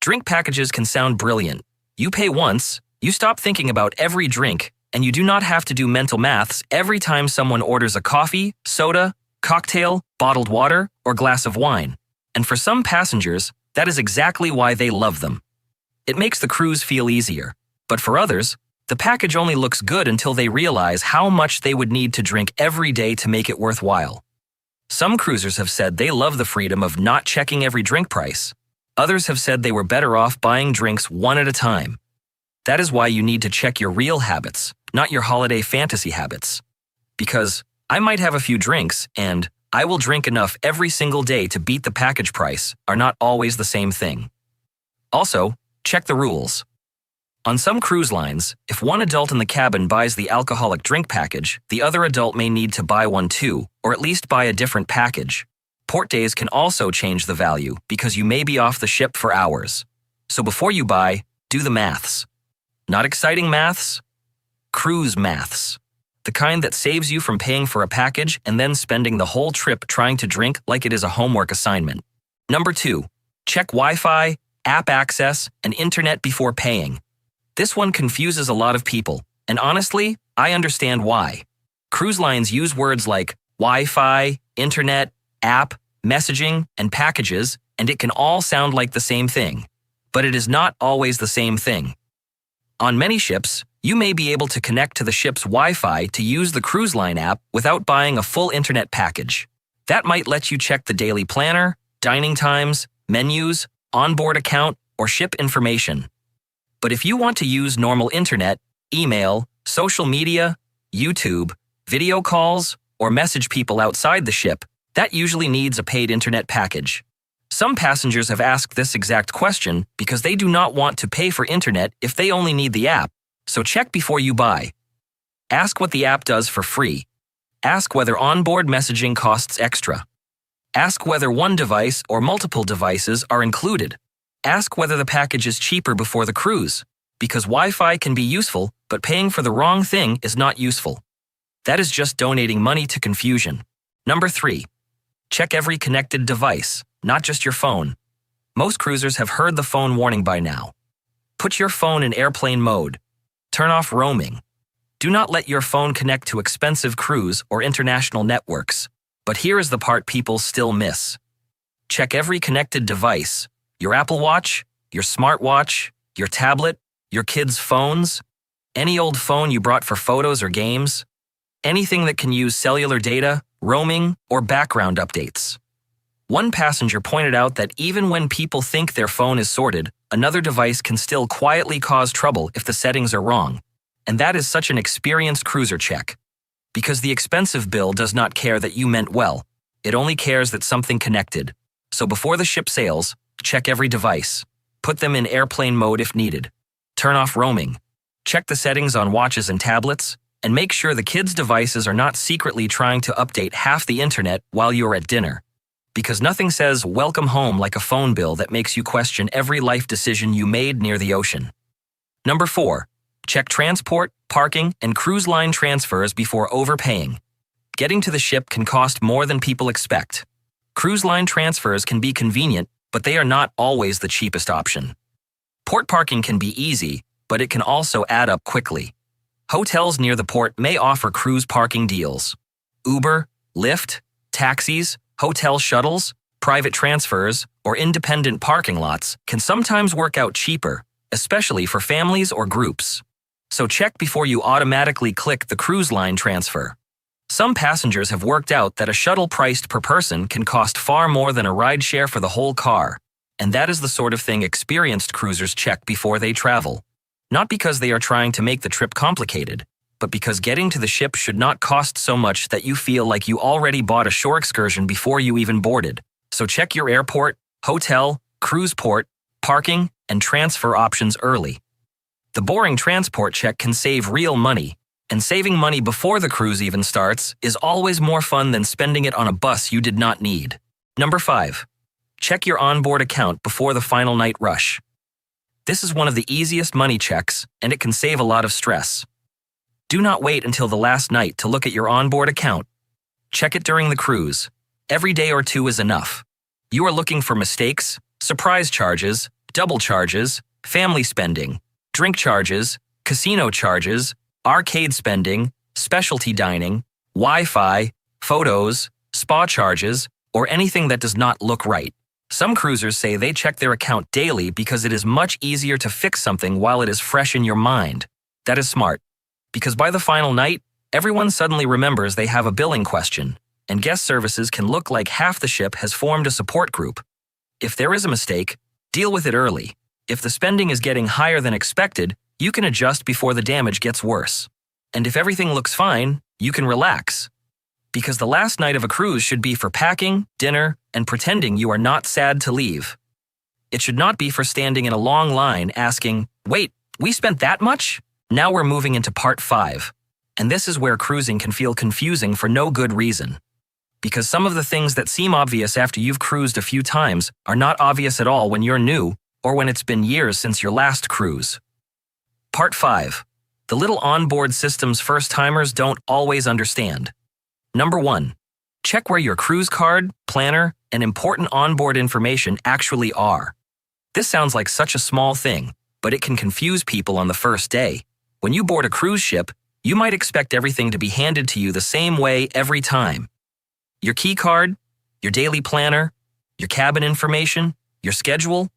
S1: Drink packages can sound brilliant. You pay once, you stop thinking about every drink, and you do not have to do mental maths every time someone orders a coffee, soda, cocktail, bottled water, or glass of wine. And for some passengers, that is exactly why they love them. It makes the cruise feel easier. But for others, the package only looks good until they realize how much they would need to drink every day to make it worthwhile. Some cruisers have said they love the freedom of not checking every drink price. Others have said they were better off buying drinks one at a time. That is why you need to check your real habits, not your holiday fantasy habits. Because I might have a few drinks and I will drink enough every single day to beat the package price are not always the same thing. Also, check the rules. On some cruise lines, if one adult in the cabin buys the alcoholic drink package, the other adult may need to buy one too, or at least buy a different package. Port days can also change the value because you may be off the ship for hours. So before you buy, do the maths. Not exciting maths? Cruise maths. The kind that saves you from paying for a package and then spending the whole trip trying to drink like it is a homework assignment. Number 2. Check Wi-Fi, app access, and internet before paying. This one confuses a lot of people, and honestly, I understand why. Cruise lines use words like Wi-Fi, internet, app, messaging, and packages, and it can all sound like the same thing. But it is not always the same thing. On many ships, you may be able to connect to the ship's Wi-Fi to use the cruise line app without buying a full internet package. That might let you check the daily planner, dining times, menus, onboard account, or ship information. But if you want to use normal internet, email, social media, YouTube, video calls, or message people outside the ship, that usually needs a paid internet package. Some passengers have asked this exact question because they do not want to pay for internet if they only need the app, so check before you buy. Ask what the app does for free. Ask whether onboard messaging costs extra. Ask whether one device or multiple devices are included. Ask whether the package is cheaper before the cruise, because Wi-Fi can be useful, but paying for the wrong thing is not useful. That is just donating money to confusion. Number 3. Check every connected device, not just your phone. Most cruisers have heard the phone warning by now. Put your phone in airplane mode. Turn off roaming. Do not let your phone connect to expensive cruise or international networks. But here is the part people still miss. Check every connected device. Your Apple Watch, your smartwatch, your tablet, your kids' phones, any old phone you brought for photos or games, anything that can use cellular data, roaming, or background updates. One passenger pointed out that even when people think their phone is sorted, another device can still quietly cause trouble if the settings are wrong. And that is such an experienced cruiser check. Because the expensive bill does not care that you meant well. It only cares that something connected. So before the ship sails, check every device. Put them in airplane mode if needed. Turn off roaming. Check the settings on watches and tablets, and make sure the kids' devices are not secretly trying to update half the internet while you're at dinner. Because nothing says welcome home like a phone bill that makes you question every life decision you made near the ocean. Number 4. Check transport, parking, and cruise line transfers before overpaying. Getting to the ship can cost more than people expect. Cruise line transfers can be convenient, but they are not always the cheapest option. Port parking can be easy, but it can also add up quickly. Hotels near the port may offer cruise parking deals. Uber, Lyft, taxis, hotel shuttles, private transfers, or independent parking lots can sometimes work out cheaper, especially for families or groups. So check before you automatically click the cruise line transfer. Some passengers have worked out that a shuttle priced per person can cost far more than a rideshare for the whole car, and that is the sort of thing experienced cruisers check before they travel. Not because they are trying to make the trip complicated, but because getting to the ship should not cost so much that you feel like you already bought a shore excursion before you even boarded. So check your airport, hotel, cruise port, parking, and transfer options early. The boring transport check can save real money, and saving money before the cruise even starts is always more fun than spending it on a bus you did not need. Number 5. Check your onboard account before the final night rush. This is one of the easiest money checks, and it can save a lot of stress. Do not wait until the last night to look at your onboard account. Check it during the cruise. Every day or two is enough. You are looking for mistakes, surprise charges, double charges, family spending, drink charges, casino charges, arcade spending, specialty dining, Wi-Fi, photos, spa charges, or anything that does not look right. Some cruisers say they check their account daily because it is much easier to fix something while it is fresh in your mind. That is smart. Because by the final night, everyone suddenly remembers they have a billing question, and guest services can look like half the ship has formed a support group. If there is a mistake, deal with it early. If the spending is getting higher than expected, you can adjust before the damage gets worse. And if everything looks fine, you can relax. Because the last night of a cruise should be for packing, dinner, and pretending you are not sad to leave. It should not be for standing in a long line asking, "Wait, we spent that much?" Now we're moving into part 5. And this is where cruising can feel confusing for no good reason. Because some of the things that seem obvious after you've cruised a few times are not obvious at all when you're new or when it's been years since your last cruise. Part 5. the little onboard systems first-timers don't always understand. Number 1. Check where your cruise card, planner, and important onboard information actually are. This sounds like such a small thing, but it can confuse people on the first day. When you board a cruise ship, you might expect everything to be handed to you the same way every time. Your key card, your daily planner, your cabin information, your schedule,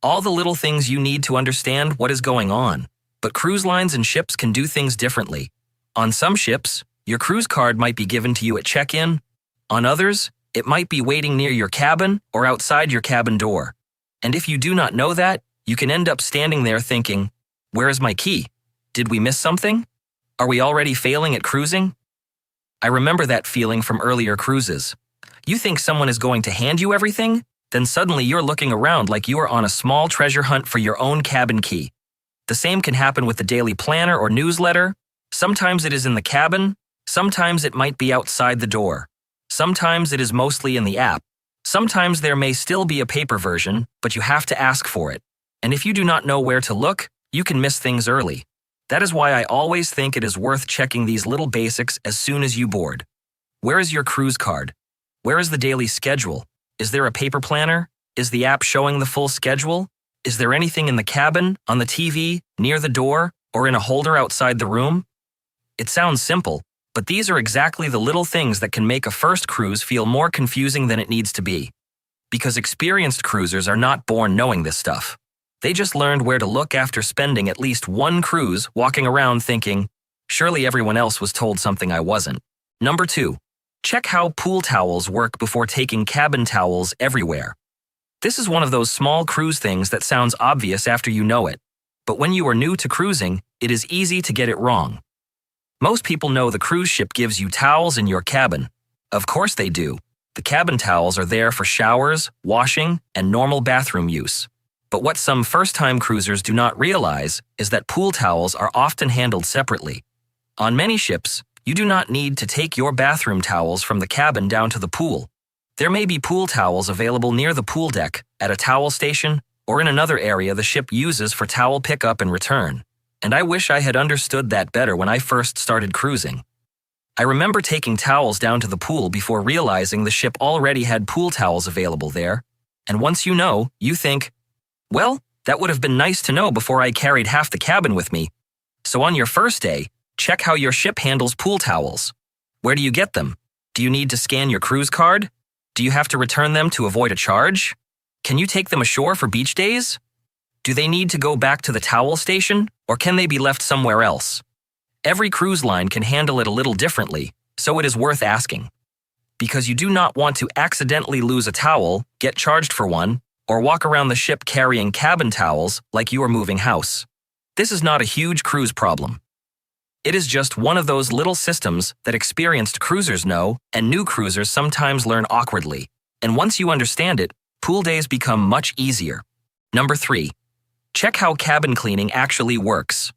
S1: all the little things you need to understand what is going on. But cruise lines and ships can do things differently. On some ships, your cruise card might be given to you at check-in. On others, it might be waiting near your cabin or outside your cabin door. And if you do not know that, you can end up standing there thinking, "Where is my key? Did we miss something? Are we already failing at cruising?" I remember that feeling from earlier cruises. You think someone is going to hand you everything? Then suddenly you're looking around like you are on a small treasure hunt for your own cabin key. The same can happen with the daily planner or newsletter. Sometimes it is in the cabin, sometimes it might be outside the door. Sometimes it is mostly in the app. Sometimes there may still be a paper version, but you have to ask for it. And if you do not know where to look, you can miss things early. That is why I always think it is worth checking these little basics as soon as you board. Where is your cruise card? Where is the daily schedule? Is there a paper planner? Is the app showing the full schedule? Is there anything in the cabin, on the TV, near the door, or in a holder outside the room? It sounds simple, but these are exactly the little things that can make a first cruise feel more confusing than it needs to be. Because experienced cruisers are not born knowing this stuff. They just learned where to look after spending at least one cruise walking around thinking, "Surely everyone else was told something I wasn't." Number 2. Check how pool towels work before taking cabin towels everywhere. This is one of those small cruise things that sounds obvious after you know it. But when you are new to cruising, it is easy to get it wrong. Most people know the cruise ship gives you towels in your cabin. Of course they do. The cabin towels are there for showers, washing, and normal bathroom use. But what some first-time cruisers do not realize is that pool towels are often handled separately. On many ships, you do not need to take your bathroom towels from the cabin down to the pool. There may be pool towels available near the pool deck, at a towel station, or in another area the ship uses for towel pickup and return. And I wish I had understood that better when I first started cruising. I remember taking towels down to the pool before realizing the ship already had pool towels available there. And once you know, you think, "Well, that would have been nice to know before I carried half the cabin with me." So on your first day, check how your ship handles pool towels. Where do you get them? Do you need to scan your cruise card? Do you have to return them to avoid a charge? Can you take them ashore for beach days? Do they need to go back to the towel station, or can they be left somewhere else? Every cruise line can handle it a little differently, so it is worth asking. Because you do not want to accidentally lose a towel, get charged for one, or walk around the ship carrying cabin towels like you are moving house. This is not a huge cruise problem. It is just one of those little systems that experienced cruisers know and new cruisers sometimes learn awkwardly. And once you understand it, pool days become much easier. Number 3. Check how cabin cleaning actually works.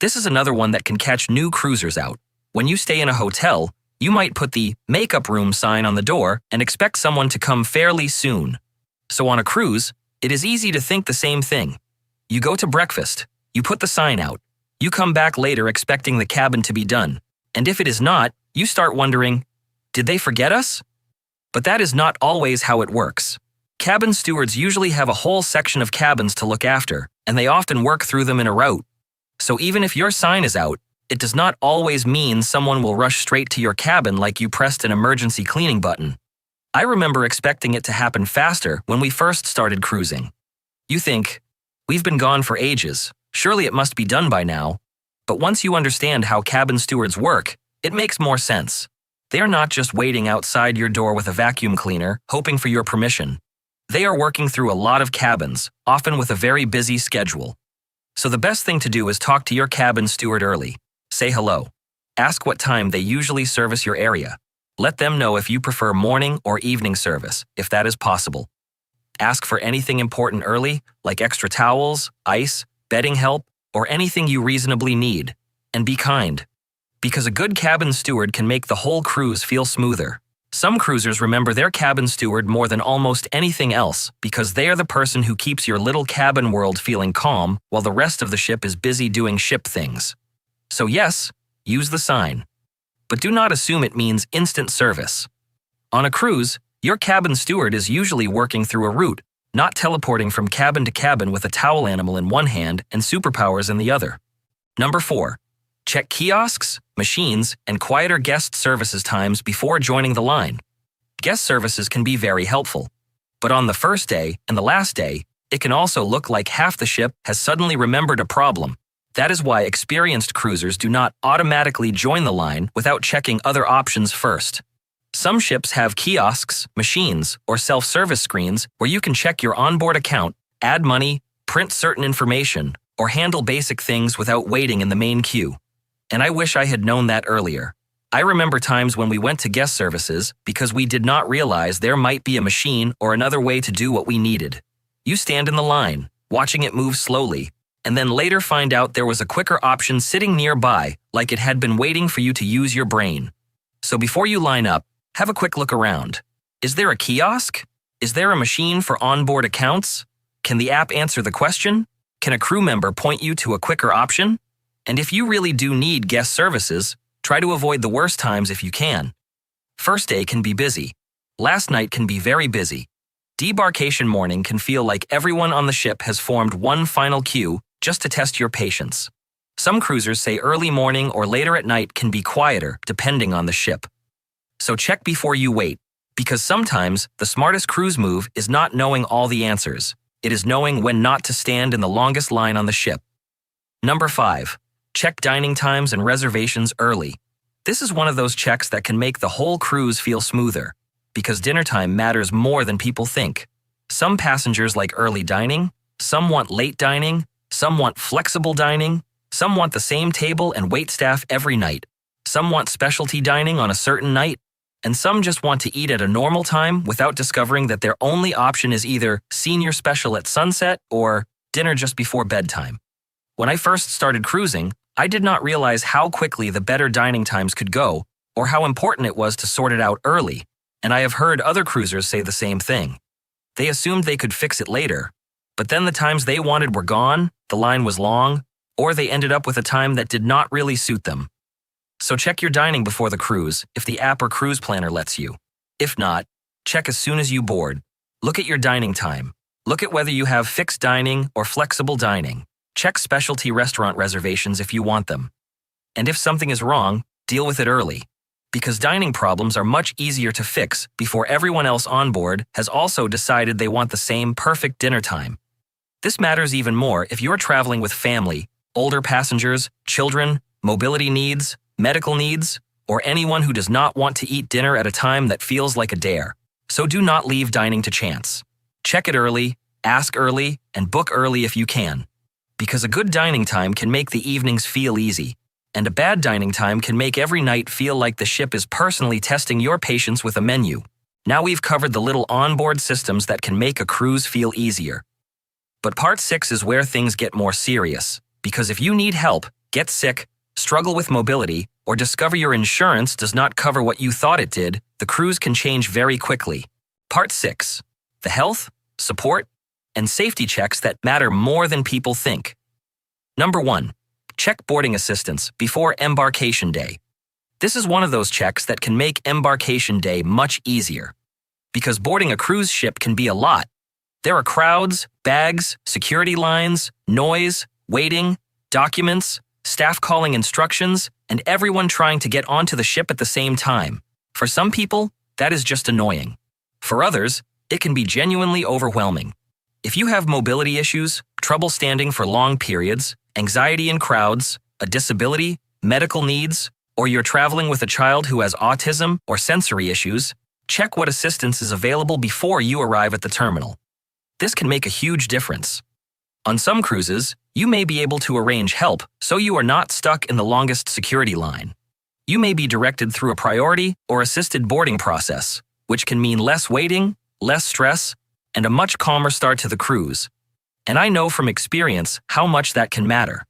S1: This is another one that can catch new cruisers out. When you stay in a hotel, you might put the makeup room sign on the door and expect someone to come fairly soon. So on a cruise, it is easy to think the same thing. You go to breakfast, you put the sign out. You come back later expecting the cabin to be done. And if it is not, you start wondering, did they forget us? But that is not always how it works. Cabin stewards usually have a whole section of cabins to look after, and they often work through them in a route. So even if your sign is out, it does not always mean someone will rush straight to your cabin like you pressed an emergency cleaning button. I remember expecting it to happen faster when we first started cruising. You think, we've been gone for ages. Surely it must be done by now. But once you understand how cabin stewards work, it makes more sense. They are not just waiting outside your door with a vacuum cleaner, hoping for your permission. They are working through a lot of cabins, often with a very busy schedule. So the best thing to do is talk to your cabin steward early. Say hello. Ask what time they usually service your area. Let them know if you prefer morning or evening service, if that is possible. Ask for anything important early, like extra towels, ice, bedding help, or anything you reasonably need. And be kind. Because a good cabin steward can make the whole cruise feel smoother. Some cruisers remember their cabin steward more than almost anything else because they are the person who keeps your little cabin world feeling calm while the rest of the ship is busy doing ship things. So yes, use the sign. But do not assume it means instant service. On a cruise, your cabin steward is usually working through a route, not teleporting from cabin to cabin with a towel animal in one hand and superpowers in the other. Number 4. Check kiosks, machines, and quieter guest services times before joining the line. Guest services can be very helpful. But on the first day and the last day, it can also look like half the ship has suddenly remembered a problem. That is why experienced cruisers do not automatically join the line without checking other options first. Some ships have kiosks, machines, or self-service screens where you can check your onboard account, add money, print certain information, or handle basic things without waiting in the main queue. And I wish I had known that earlier. I remember times when we went to guest services because we did not realize there might be a machine or another way to do what we needed. You stand in the line, watching it move slowly, and then later find out there was a quicker option sitting nearby, like it had been waiting for you to use your brain. So before you line up, have a quick look around. Is there a kiosk? Is there a machine for onboard accounts? Can the app answer the question? Can a crew member point you to a quicker option? And if you really do need guest services, try to avoid the worst times if you can. First day can be busy. Last night can be very busy. Debarkation morning can feel like everyone on the ship has formed one final queue just to test your patience. Some cruisers say early morning or later at night can be quieter, depending on the ship. So check before you wait, because sometimes the smartest cruise move is not knowing all the answers. It is knowing when not to stand in the longest line on the ship. Number 5. Check dining times and reservations early. This is one of those checks that can make the whole cruise feel smoother, because dinner time matters more than people think. Some passengers like early dining, some want late dining, some want flexible dining, some want the same table and waitstaff every night, some want specialty dining on a certain night, and some just want to eat at a normal time without discovering that their only option is either senior special at sunset or dinner just before bedtime. When I first started cruising, I did not realize how quickly the better dining times could go or how important it was to sort it out early, and I have heard other cruisers say the same thing. They assumed they could fix it later, but then the times they wanted were gone, the line was long, or they ended up with a time that did not really suit them. So check your dining before the cruise if the app or cruise planner lets you. If not, check as soon as you board. Look at your dining time. Look at whether you have fixed dining or flexible dining. Check specialty restaurant reservations if you want them. And if something is wrong, deal with it early, because dining problems are much easier to fix before everyone else on board has also decided they want the same perfect dinner time. This matters even more if you're traveling with family, older passengers, children, mobility needs, medical needs, or anyone who does not want to eat dinner at a time that feels like a dare. So do not leave dining to chance. Check it early, ask early, and book early if you can. Because a good dining time can make the evenings feel easy, and a bad dining time can make every night feel like the ship is personally testing your patience with a menu. Now we've covered the little onboard systems that can make a cruise feel easier. But part 6 is where things get more serious, because if you need help, get sick, struggle with mobility, or discover your insurance does not cover what you thought it did, the cruise can change very quickly. Part 6. The health, support, and safety checks that matter more than people think. Number 1. Check boarding assistance before embarkation day. This is one of those checks that can make embarkation day much easier. Because boarding a cruise ship can be a lot. There are crowds, bags, security lines, noise, waiting, documents, staff calling instructions, and everyone trying to get onto the ship at the same time. For some people, that is just annoying. For others, it can be genuinely overwhelming. If you have mobility issues, trouble standing for long periods, anxiety in crowds, a disability, medical needs, or you're traveling with a child who has autism or sensory issues, check what assistance is available before you arrive at the terminal. This can make a huge difference. On some cruises, you may be able to arrange help so you are not stuck in the longest security line. You may be directed through a priority or assisted boarding process, which can mean less waiting, less stress, and a much calmer start to the cruise. And I know from experience how much that can matter.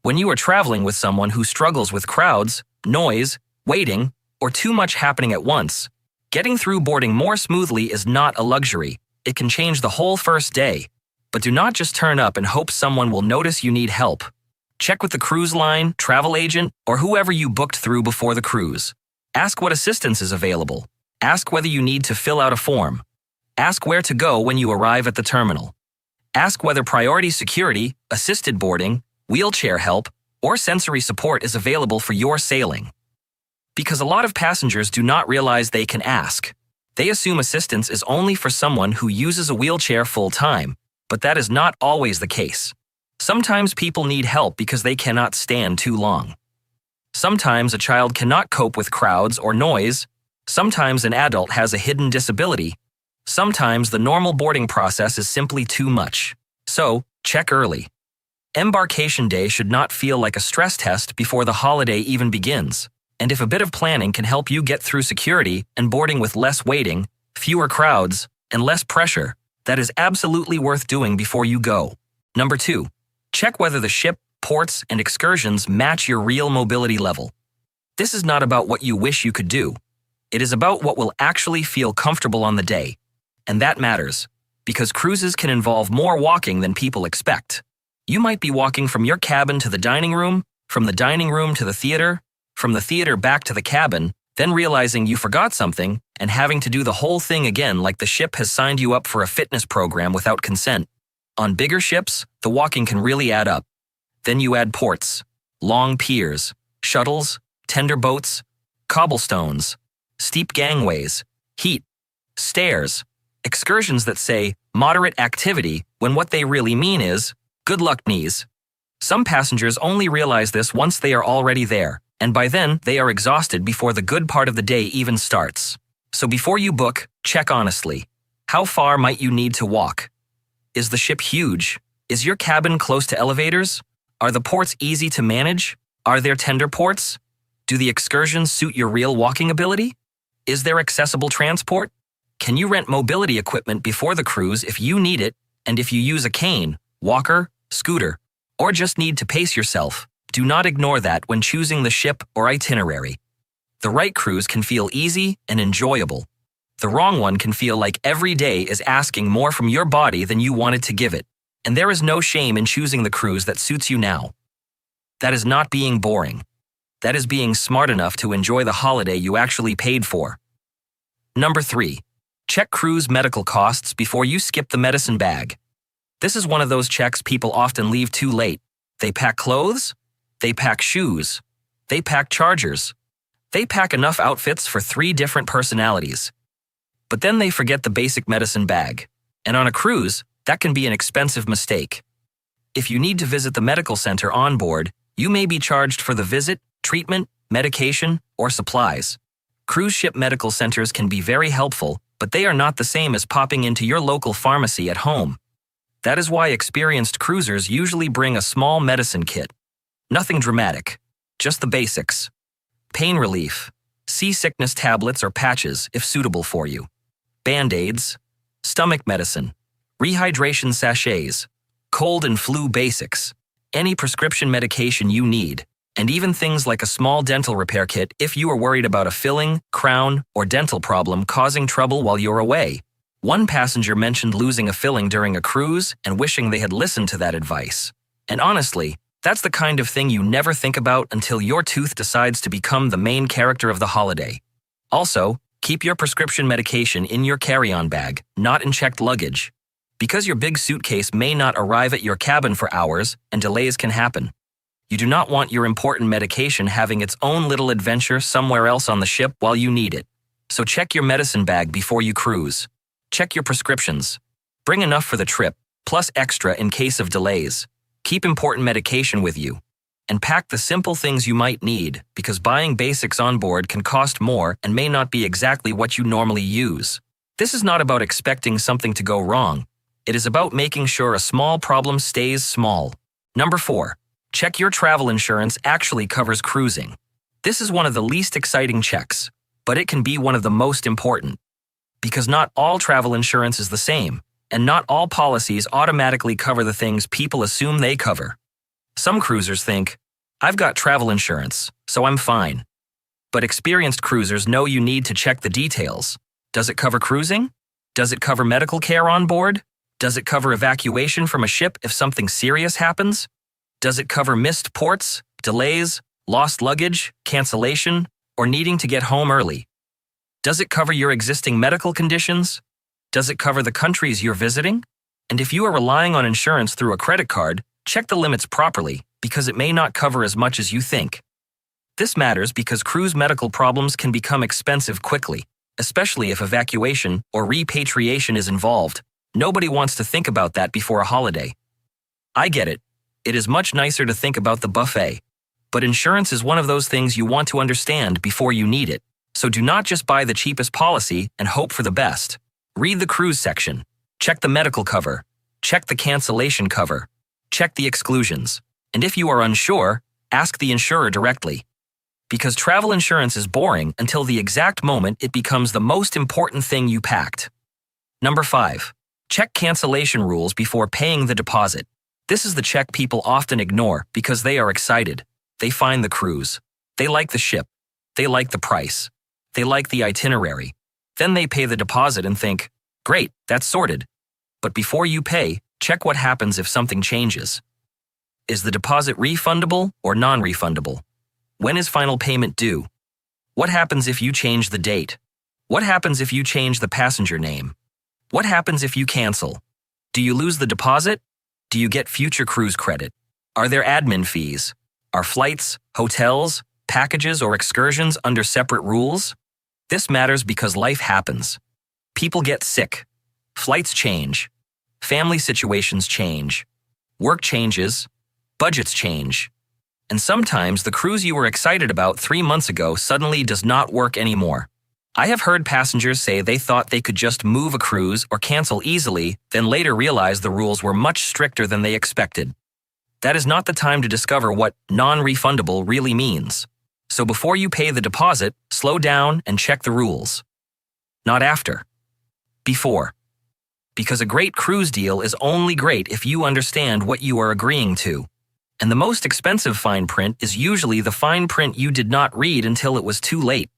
S1: When you are traveling with someone who struggles with crowds, noise, waiting, or too much happening at once, getting through boarding more smoothly is not a luxury. It can change the whole first day. But do not just turn up and hope someone will notice you need help. Check with the cruise line, travel agent, or whoever you booked through before the cruise. Ask what assistance is available. Ask whether you need to fill out a form. Ask where to go when you arrive at the terminal. Ask whether priority security, assisted boarding, wheelchair help, or sensory support is available for your sailing. Because a lot of passengers do not realize they can ask. They assume assistance is only for someone who uses a wheelchair full-time, but that is not always the case. Sometimes people need help because they cannot stand too long. Sometimes a child cannot cope with crowds or noise. Sometimes an adult has a hidden disability. Sometimes the normal boarding process is simply too much. So, check early. Embarkation day should not feel like a stress test before the holiday even begins. And if a bit of planning can help you get through security and boarding with less waiting, fewer crowds, and less pressure, that is absolutely worth doing before you go. Number 2. Check whether the ship, ports, and excursions match your real mobility level. This is not about what you wish you could do. It is about what will actually feel comfortable on the day. And that matters, because cruises can involve more walking than people expect. You might be walking from your cabin to the dining room, from the dining room to the theater, from the theater back to the cabin, then realizing you forgot something and having to do the whole thing again like the ship has signed you up for a fitness program without consent. On bigger ships, the walking can really add up. Then you add ports, long piers, shuttles, tender boats, cobblestones, steep gangways, heat, stairs, excursions that say moderate activity when what they really mean is good luck knees. Some passengers only realize this once they are already there, and by then they are exhausted before the good part of the day even starts. So before you book, check honestly. How far might you need to walk? Is the ship huge? Is your cabin close to elevators? Are the ports easy to manage? Are there tender ports? Do the excursions suit your real walking ability? Is there accessible transport? Can you rent mobility equipment before the cruise if you need it, and if you use a cane, walker, scooter, or just need to pace yourself? Do not ignore that when choosing the ship or itinerary. The right cruise can feel easy and enjoyable. The wrong one can feel like every day is asking more from your body than you wanted to give it, and there is no shame in choosing the cruise that suits you now. That is not being boring. That is being smart enough to enjoy the holiday you actually paid for. Number 3. Check cruise medical costs before you skip the medicine bag. This is one of those checks people often leave too late. They pack clothes, they pack shoes, they pack chargers. They pack enough outfits for 3 different personalities. But then they forget the basic medicine bag. And on a cruise, that can be an expensive mistake. If you need to visit the medical center on board, you may be charged for the visit, treatment, medication, or supplies. Cruise ship medical centers can be very helpful, but they are not the same as popping into your local pharmacy at home. That is why experienced cruisers usually bring a small medicine kit. Nothing dramatic, just the basics. Pain relief, seasickness tablets or patches if suitable for you, Band-Aids, stomach medicine, rehydration sachets, cold and flu basics, any prescription medication you need, and even things like a small dental repair kit if you are worried about a filling, crown, or dental problem causing trouble while you're away. One passenger mentioned losing a filling during a cruise and wishing they had listened to that advice. And honestly, that's the kind of thing you never think about until your tooth decides to become the main character of the holiday. Also, keep your prescription medication in your carry-on bag, not in checked luggage. Because your big suitcase may not arrive at your cabin for hours and delays can happen. You do not want your important medication having its own little adventure somewhere else on the ship while you need it. So check your medicine bag before you cruise. Check your prescriptions. Bring enough for the trip, plus extra in case of delays. Keep important medication with you. And pack the simple things you might need, because buying basics on board can cost more and may not be exactly what you normally use. This is not about expecting something to go wrong. It is about making sure a small problem stays small. Number 4. Check your travel insurance actually covers cruising. This is one of the least exciting checks, but it can be one of the most important. Because not all travel insurance is the same, and not all policies automatically cover the things people assume they cover. Some cruisers think, I've got travel insurance, so I'm fine. But experienced cruisers know you need to check the details. Does it cover cruising? Does it cover medical care on board? Does it cover evacuation from a ship if something serious happens? Does it cover missed ports, delays, lost luggage, cancellation, or needing to get home early? Does it cover your existing medical conditions? Does it cover the countries you're visiting? And if you are relying on insurance through a credit card, check the limits properly, because it may not cover as much as you think. This matters because cruise medical problems can become expensive quickly, especially if evacuation or repatriation is involved. Nobody wants to think about that before a holiday. I get it. It is much nicer to think about the buffet. But insurance is one of those things you want to understand before you need it. So do not just buy the cheapest policy and hope for the best. Read the cruise section. Check the medical cover. Check the cancellation cover. Check the exclusions. And if you are unsure, ask the insurer directly. Because travel insurance is boring until the exact moment it becomes the most important thing you packed. Number 5. Check cancellation rules before paying the deposit. This is the check people often ignore because they are excited. They find the cruise. They like the ship. They like the price. They like the itinerary. Then they pay the deposit and think, great, that's sorted. But before you pay, check what happens if something changes. Is the deposit refundable or non-refundable? When is final payment due? What happens if you change the date? What happens if you change the passenger name? What happens if you cancel? Do you lose the deposit? Do you get future cruise credit? Are there admin fees? Are flights, hotels, packages, or excursions under separate rules? This matters because life happens. People get sick. Flights change. Family situations change. Work changes. Budgets change. And sometimes the cruise you were excited about 3 months ago suddenly does not work anymore. I have heard passengers say they thought they could just move a cruise or cancel easily, then later realize the rules were much stricter than they expected. That is not the time to discover what non-refundable really means. So before you pay the deposit, slow down and check the rules. Not after. Before. Because a great cruise deal is only great if you understand what you are agreeing to. And the most expensive fine print is usually the fine print you did not read until it was too late.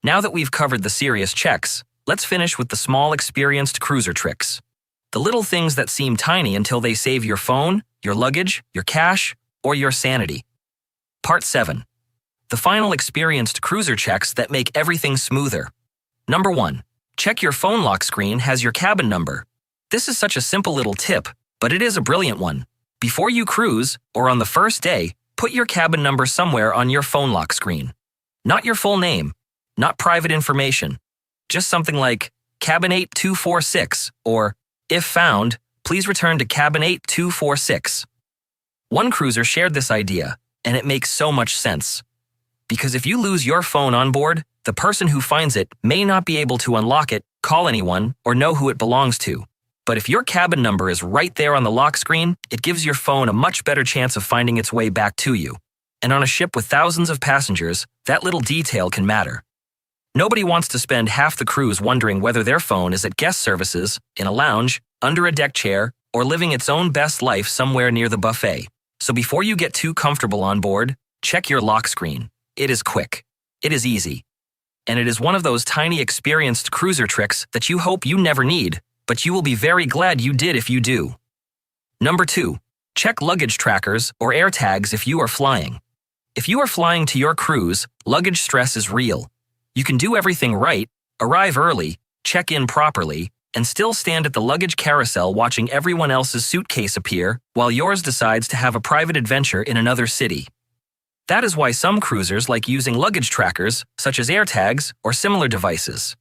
S1: Now that we've covered the serious checks, let's finish with the small experienced cruiser tricks. The little things that seem tiny until they save your phone, your luggage, your cash, or your sanity. Part 7. The final experienced cruiser checks that make everything smoother. Number 1. Check your phone lock screen has your cabin number. This is such a simple little tip, but it is a brilliant one. Before you cruise, or on the first day, put your cabin number somewhere on your phone lock screen. Not your full name, not private information. Just something like cabin 8246 or, if found, please return to cabin 8246. One cruiser shared this idea, and it makes so much sense. Because if you lose your phone on board, the person who finds it may not be able to unlock it, call anyone, or know who it belongs to. But if your cabin number is right there on the lock screen, it gives your phone a much better chance of finding its way back to you. And on a ship with thousands of passengers, that little detail can matter. Nobody wants to spend half the cruise wondering whether their phone is at guest services, in a lounge, under a deck chair, or living its own best life somewhere near the buffet. So before you get too comfortable on board, check your lock screen. It is quick. It is easy. And it is one of those tiny experienced cruiser tricks that you hope you never need, but you will be very glad you did if you do. Number 2. Check luggage trackers or air tags if you are flying. If you are flying to your cruise, luggage stress is real. You can do everything right, arrive early, check in properly, and still stand at the luggage carousel watching everyone else's suitcase appear while yours decides to have a private adventure in another city. That is why some cruisers like using luggage trackers, such as AirTags or similar devices.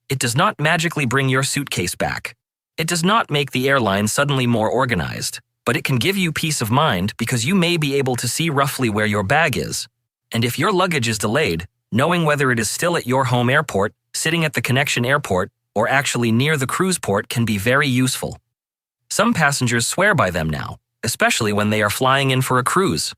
S1: It does not magically bring your suitcase back. It does not make the airline suddenly more organized, but it can give you peace of mind because you may be able to see roughly where your bag is. And if your luggage is delayed, knowing whether it is still at your home airport, sitting at the connection airport, or actually near the cruise port can be very useful. Some passengers swear by them now, especially when they are flying in for a cruise.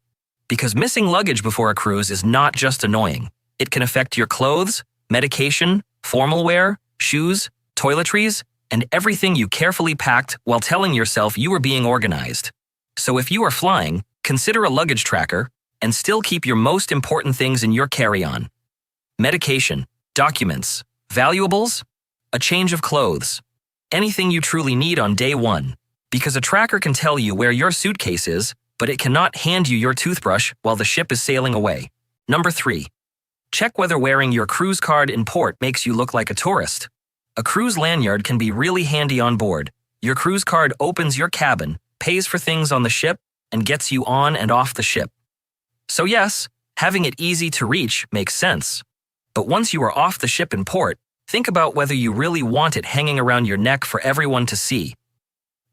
S1: Because missing luggage before a cruise is not just annoying. It can affect your clothes, medication, formal wear, shoes, toiletries, and everything you carefully packed while telling yourself you were being organized. So if you are flying, consider a luggage tracker and still keep your most important things in your carry-on. Medication, documents, valuables, a change of clothes, anything you truly need on day 1. Because a tracker can tell you where your suitcase is, but it cannot hand you your toothbrush while the ship is sailing away. Number 3. Check whether wearing your cruise card in port makes you look like a tourist. A cruise lanyard can be really handy on board. Your cruise card opens your cabin, pays for things on the ship, and gets you on and off the ship. So yes, having it easy to reach makes sense. But once you are off the ship in port, think about whether you really want it hanging around your neck for everyone to see.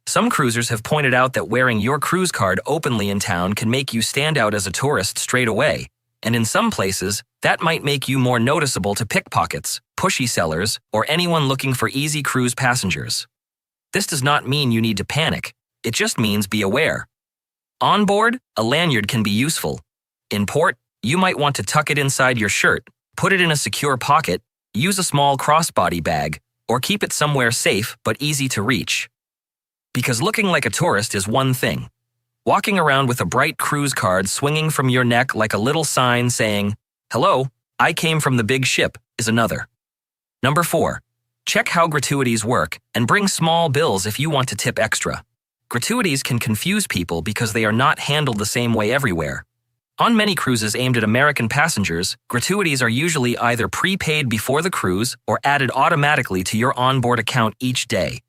S1: Some cruisers have pointed out that wearing your cruise card openly in town can make you stand out as a tourist straight away, and in some places, that might make you more noticeable to pickpockets, pushy sellers, or anyone looking for easy cruise passengers. This does not mean you need to panic. It just means be aware. On board, a lanyard can be useful. In port, you might want to tuck it inside your shirt, put it in a secure pocket, use a small crossbody bag, or keep it somewhere safe but easy to reach. Because looking like a tourist is one thing. Walking around with a bright cruise card swinging from your neck like a little sign saying, "Hello, I came from the big ship," is another. Number 4. Check how gratuities work and bring small bills if you want to tip extra. Gratuities can confuse people because they are not handled the same way everywhere. On many cruises aimed at American passengers, gratuities are usually either prepaid before the cruise or added automatically to your onboard account each day.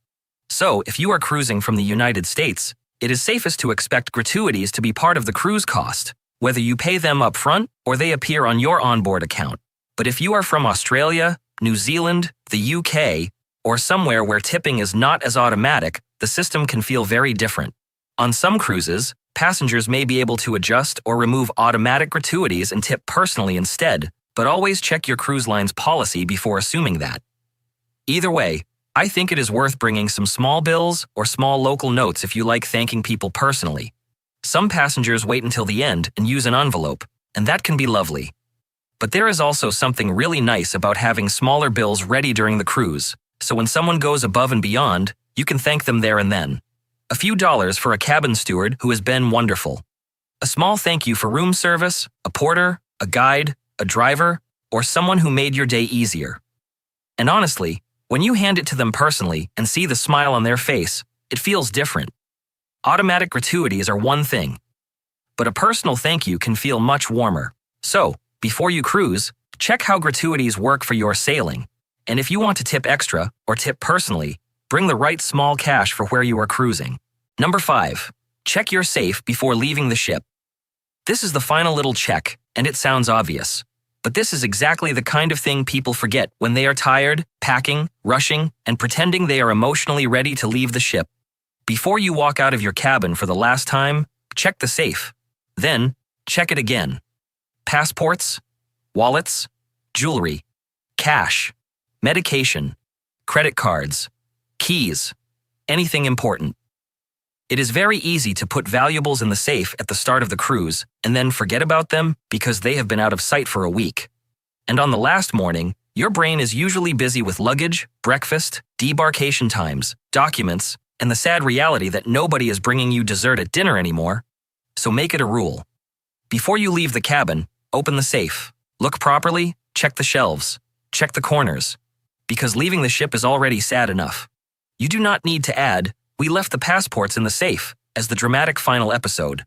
S1: So, if you are cruising from the United States, it is safest to expect gratuities to be part of the cruise cost, whether you pay them up front or they appear on your onboard account. But if you are from Australia, New Zealand, the UK, or somewhere where tipping is not as automatic, the system can feel very different. On some cruises, passengers may be able to adjust or remove automatic gratuities and tip personally instead, but always check your cruise line's policy before assuming that. Either way, I think it is worth bringing some small bills or small local notes if you like thanking people personally. Some passengers wait until the end and use an envelope, and that can be lovely. But there is also something really nice about having smaller bills ready during the cruise, so when someone goes above and beyond, you can thank them there and then. A few dollars for a cabin steward who has been wonderful. A small thank you for room service, a porter, a guide, a driver, or someone who made your day easier. And honestly, when you hand it to them personally and see the smile on their face, it feels different. Automatic gratuities are one thing, but a personal thank you can feel much warmer. So, before you cruise, check how gratuities work for your sailing. And if you want to tip extra or tip personally, bring the right small cash for where you are cruising. Number 5. Check your safe before leaving the ship. This is the final little check, and it sounds obvious. But this is exactly the kind of thing people forget when they are tired, packing, rushing, and pretending they are emotionally ready to leave the ship. Before you walk out of your cabin for the last time, check the safe. Then, check it again. Passports, wallets, jewelry, cash, medication, credit cards, keys, anything important. It is very easy to put valuables in the safe at the start of the cruise and then forget about them because they have been out of sight for a week. And on the last morning, your brain is usually busy with luggage, breakfast, debarkation times, documents, and the sad reality that nobody is bringing you dessert at dinner anymore. So make it a rule. Before you leave the cabin, open the safe. Look properly, check the shelves, check the corners. Because leaving the ship is already sad enough. You do not need to add, "We left the passports in the safe," as the dramatic final episode.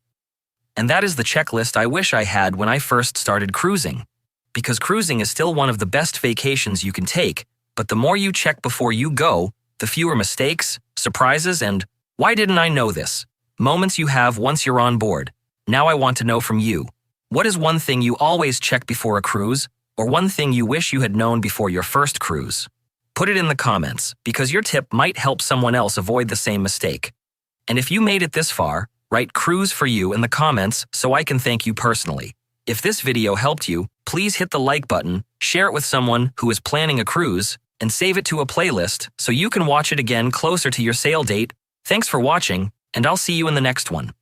S1: And that is the checklist I wish I had when I first started cruising. Because cruising is still one of the best vacations you can take, but the more you check before you go, the fewer mistakes, surprises, and "why didn't I know this?" moments you have once you're on board. Now I want to know from you. What is one thing you always check before a cruise, or one thing you wish you had known before your first cruise? Put it in the comments, because your tip might help someone else avoid the same mistake. And if you made it this far, write "cruise for you" in the comments so I can thank you personally. If this video helped you, please hit the like button, share it with someone who is planning a cruise, and save it to a playlist so you can watch it again closer to your sail date. Thanks for watching, and I'll see you in the next one.